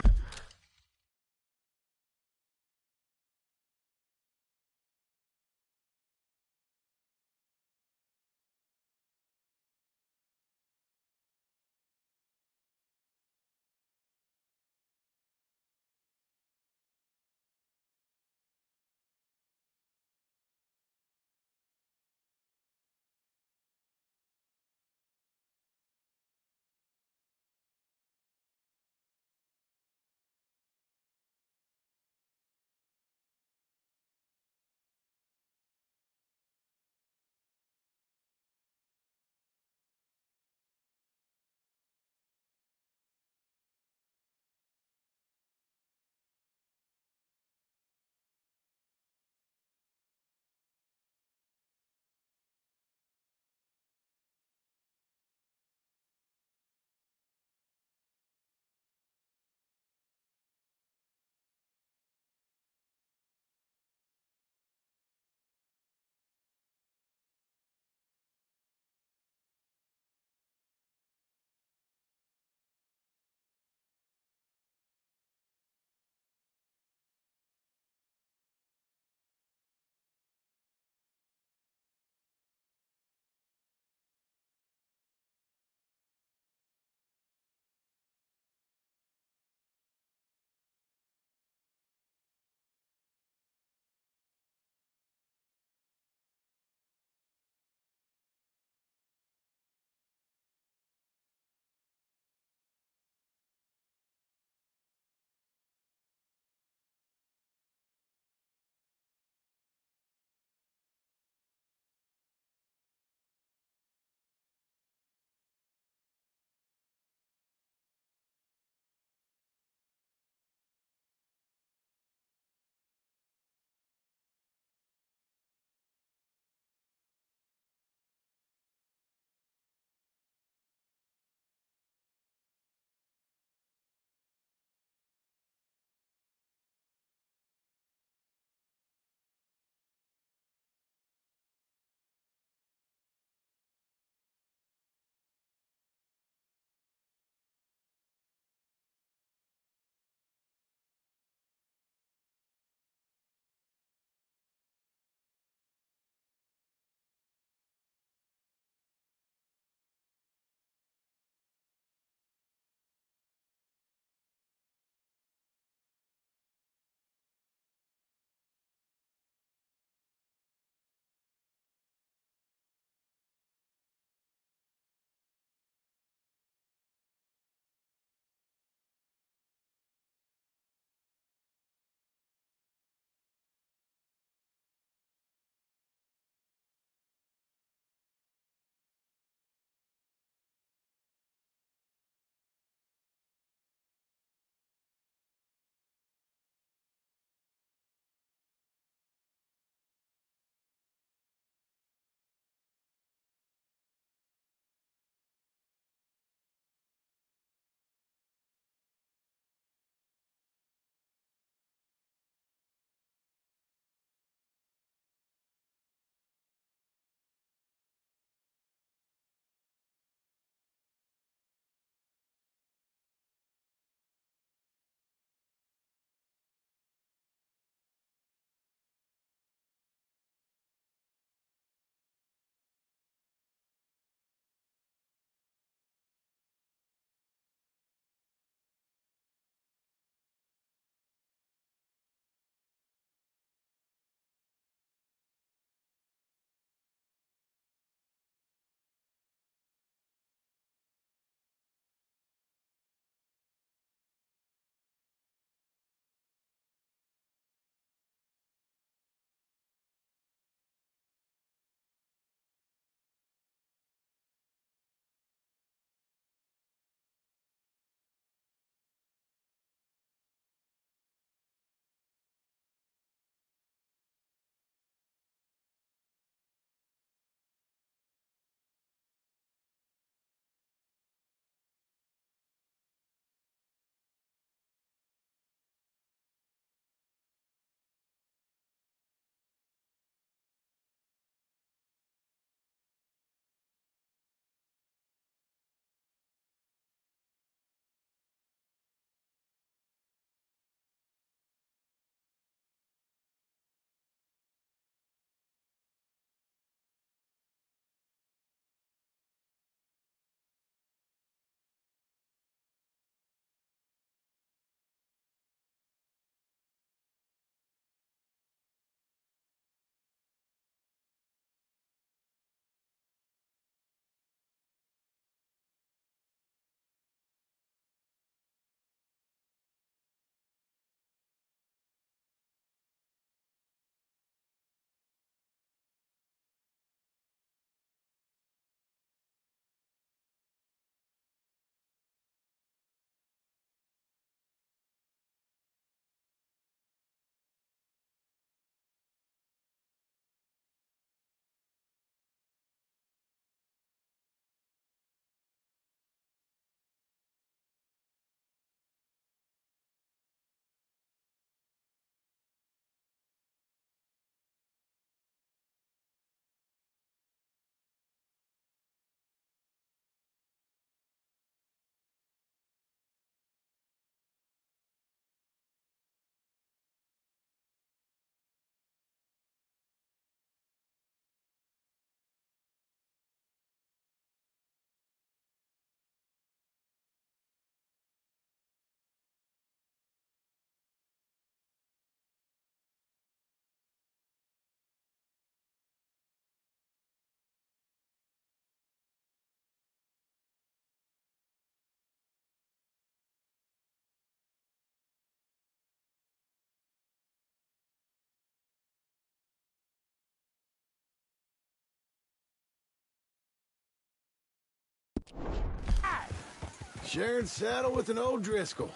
Sharing saddle with an O'Driscoll.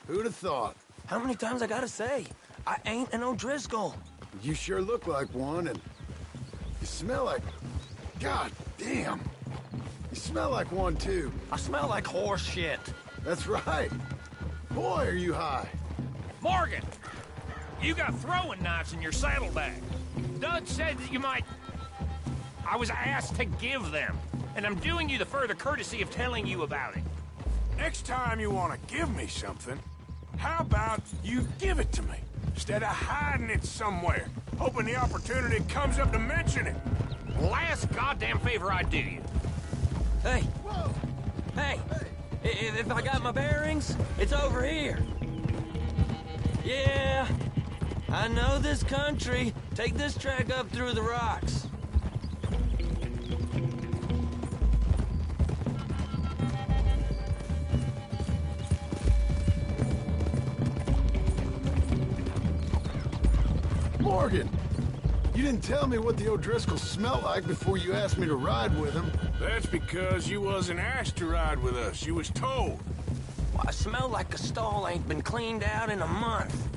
Who'd have thought? How many times I gotta say? I ain't an O'Driscoll. You sure look like one, and you smell like... God damn. You smell like one, too. I smell like horse shit. That's right. Boy, are you high. Morgan! You got throwing knives in your saddlebag. Dud said that you might... I was asked to give them, and I'm doing you the further courtesy of telling you about it. Next time you want to give me something, how about you give it to me, instead of hiding it somewhere, hoping the opportunity comes up to mention it? Last goddamn favor I do you. Hey! Whoa. Hey! If I got my bearings, it's over here. Yeah, I know this country. Take this track up through the rocks. Morgan! You didn't tell me what the O'Driscolls smell like before you asked me to ride with them. That's because you wasn't asked to ride with us. You was told. Well, I smell like a stall ain't been cleaned out in a month.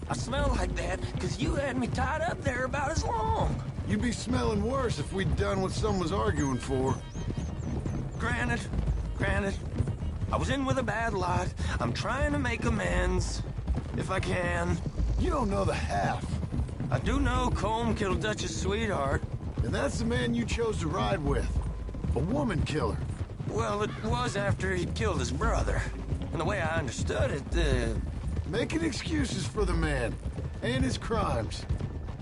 I smell like that because you had me tied up there about as long. You'd be smelling worse if we'd done what someone was arguing for. Granted. I was in with a bad lot. I'm trying to make amends, if I can. You don't know the half. I do know Colm killed Dutch's sweetheart. And that's the man you chose to ride with. A woman killer. Well, it was after he killed his brother. And the way I understood it, Making excuses for the man. And his crimes.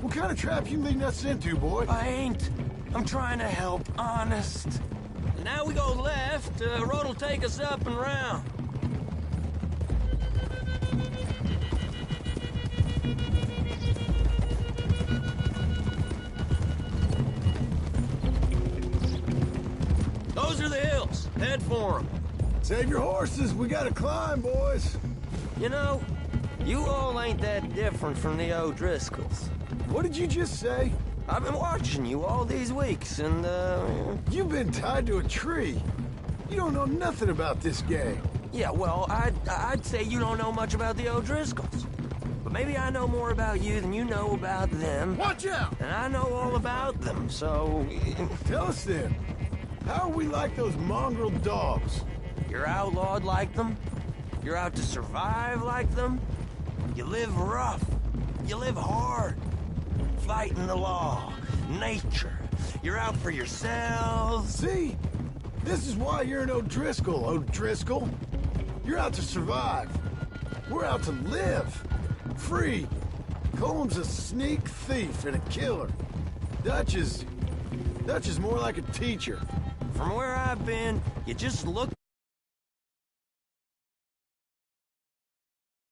What kind of trap you leading us into, boy? I ain't. I'm trying to help, honest. Now we go left, road'll take us up and round. Those are the hills. Head for them. Save your horses. We gotta climb, boys. You know, you all ain't that different from the O'Driscolls. What did you just say? I've been watching you all these weeks, and, You've been tied to a tree. You don't know nothing about this gang. Yeah, well, I'd say you don't know much about the O'Driscolls. But maybe I know more about you than you know about them. Watch out! And I know all about them, so... Tell us then. How are we like those mongrel dogs? You're outlawed like them. You're out to survive like them. You live rough. You live hard. Fighting the law. Nature. You're out for yourselves. See? This is why you're an O'Driscoll, O'Driscoll. You're out to survive. We're out to live. Free. Colm's a sneak thief and a killer. Dutch is more like a teacher. From where I've been, you just look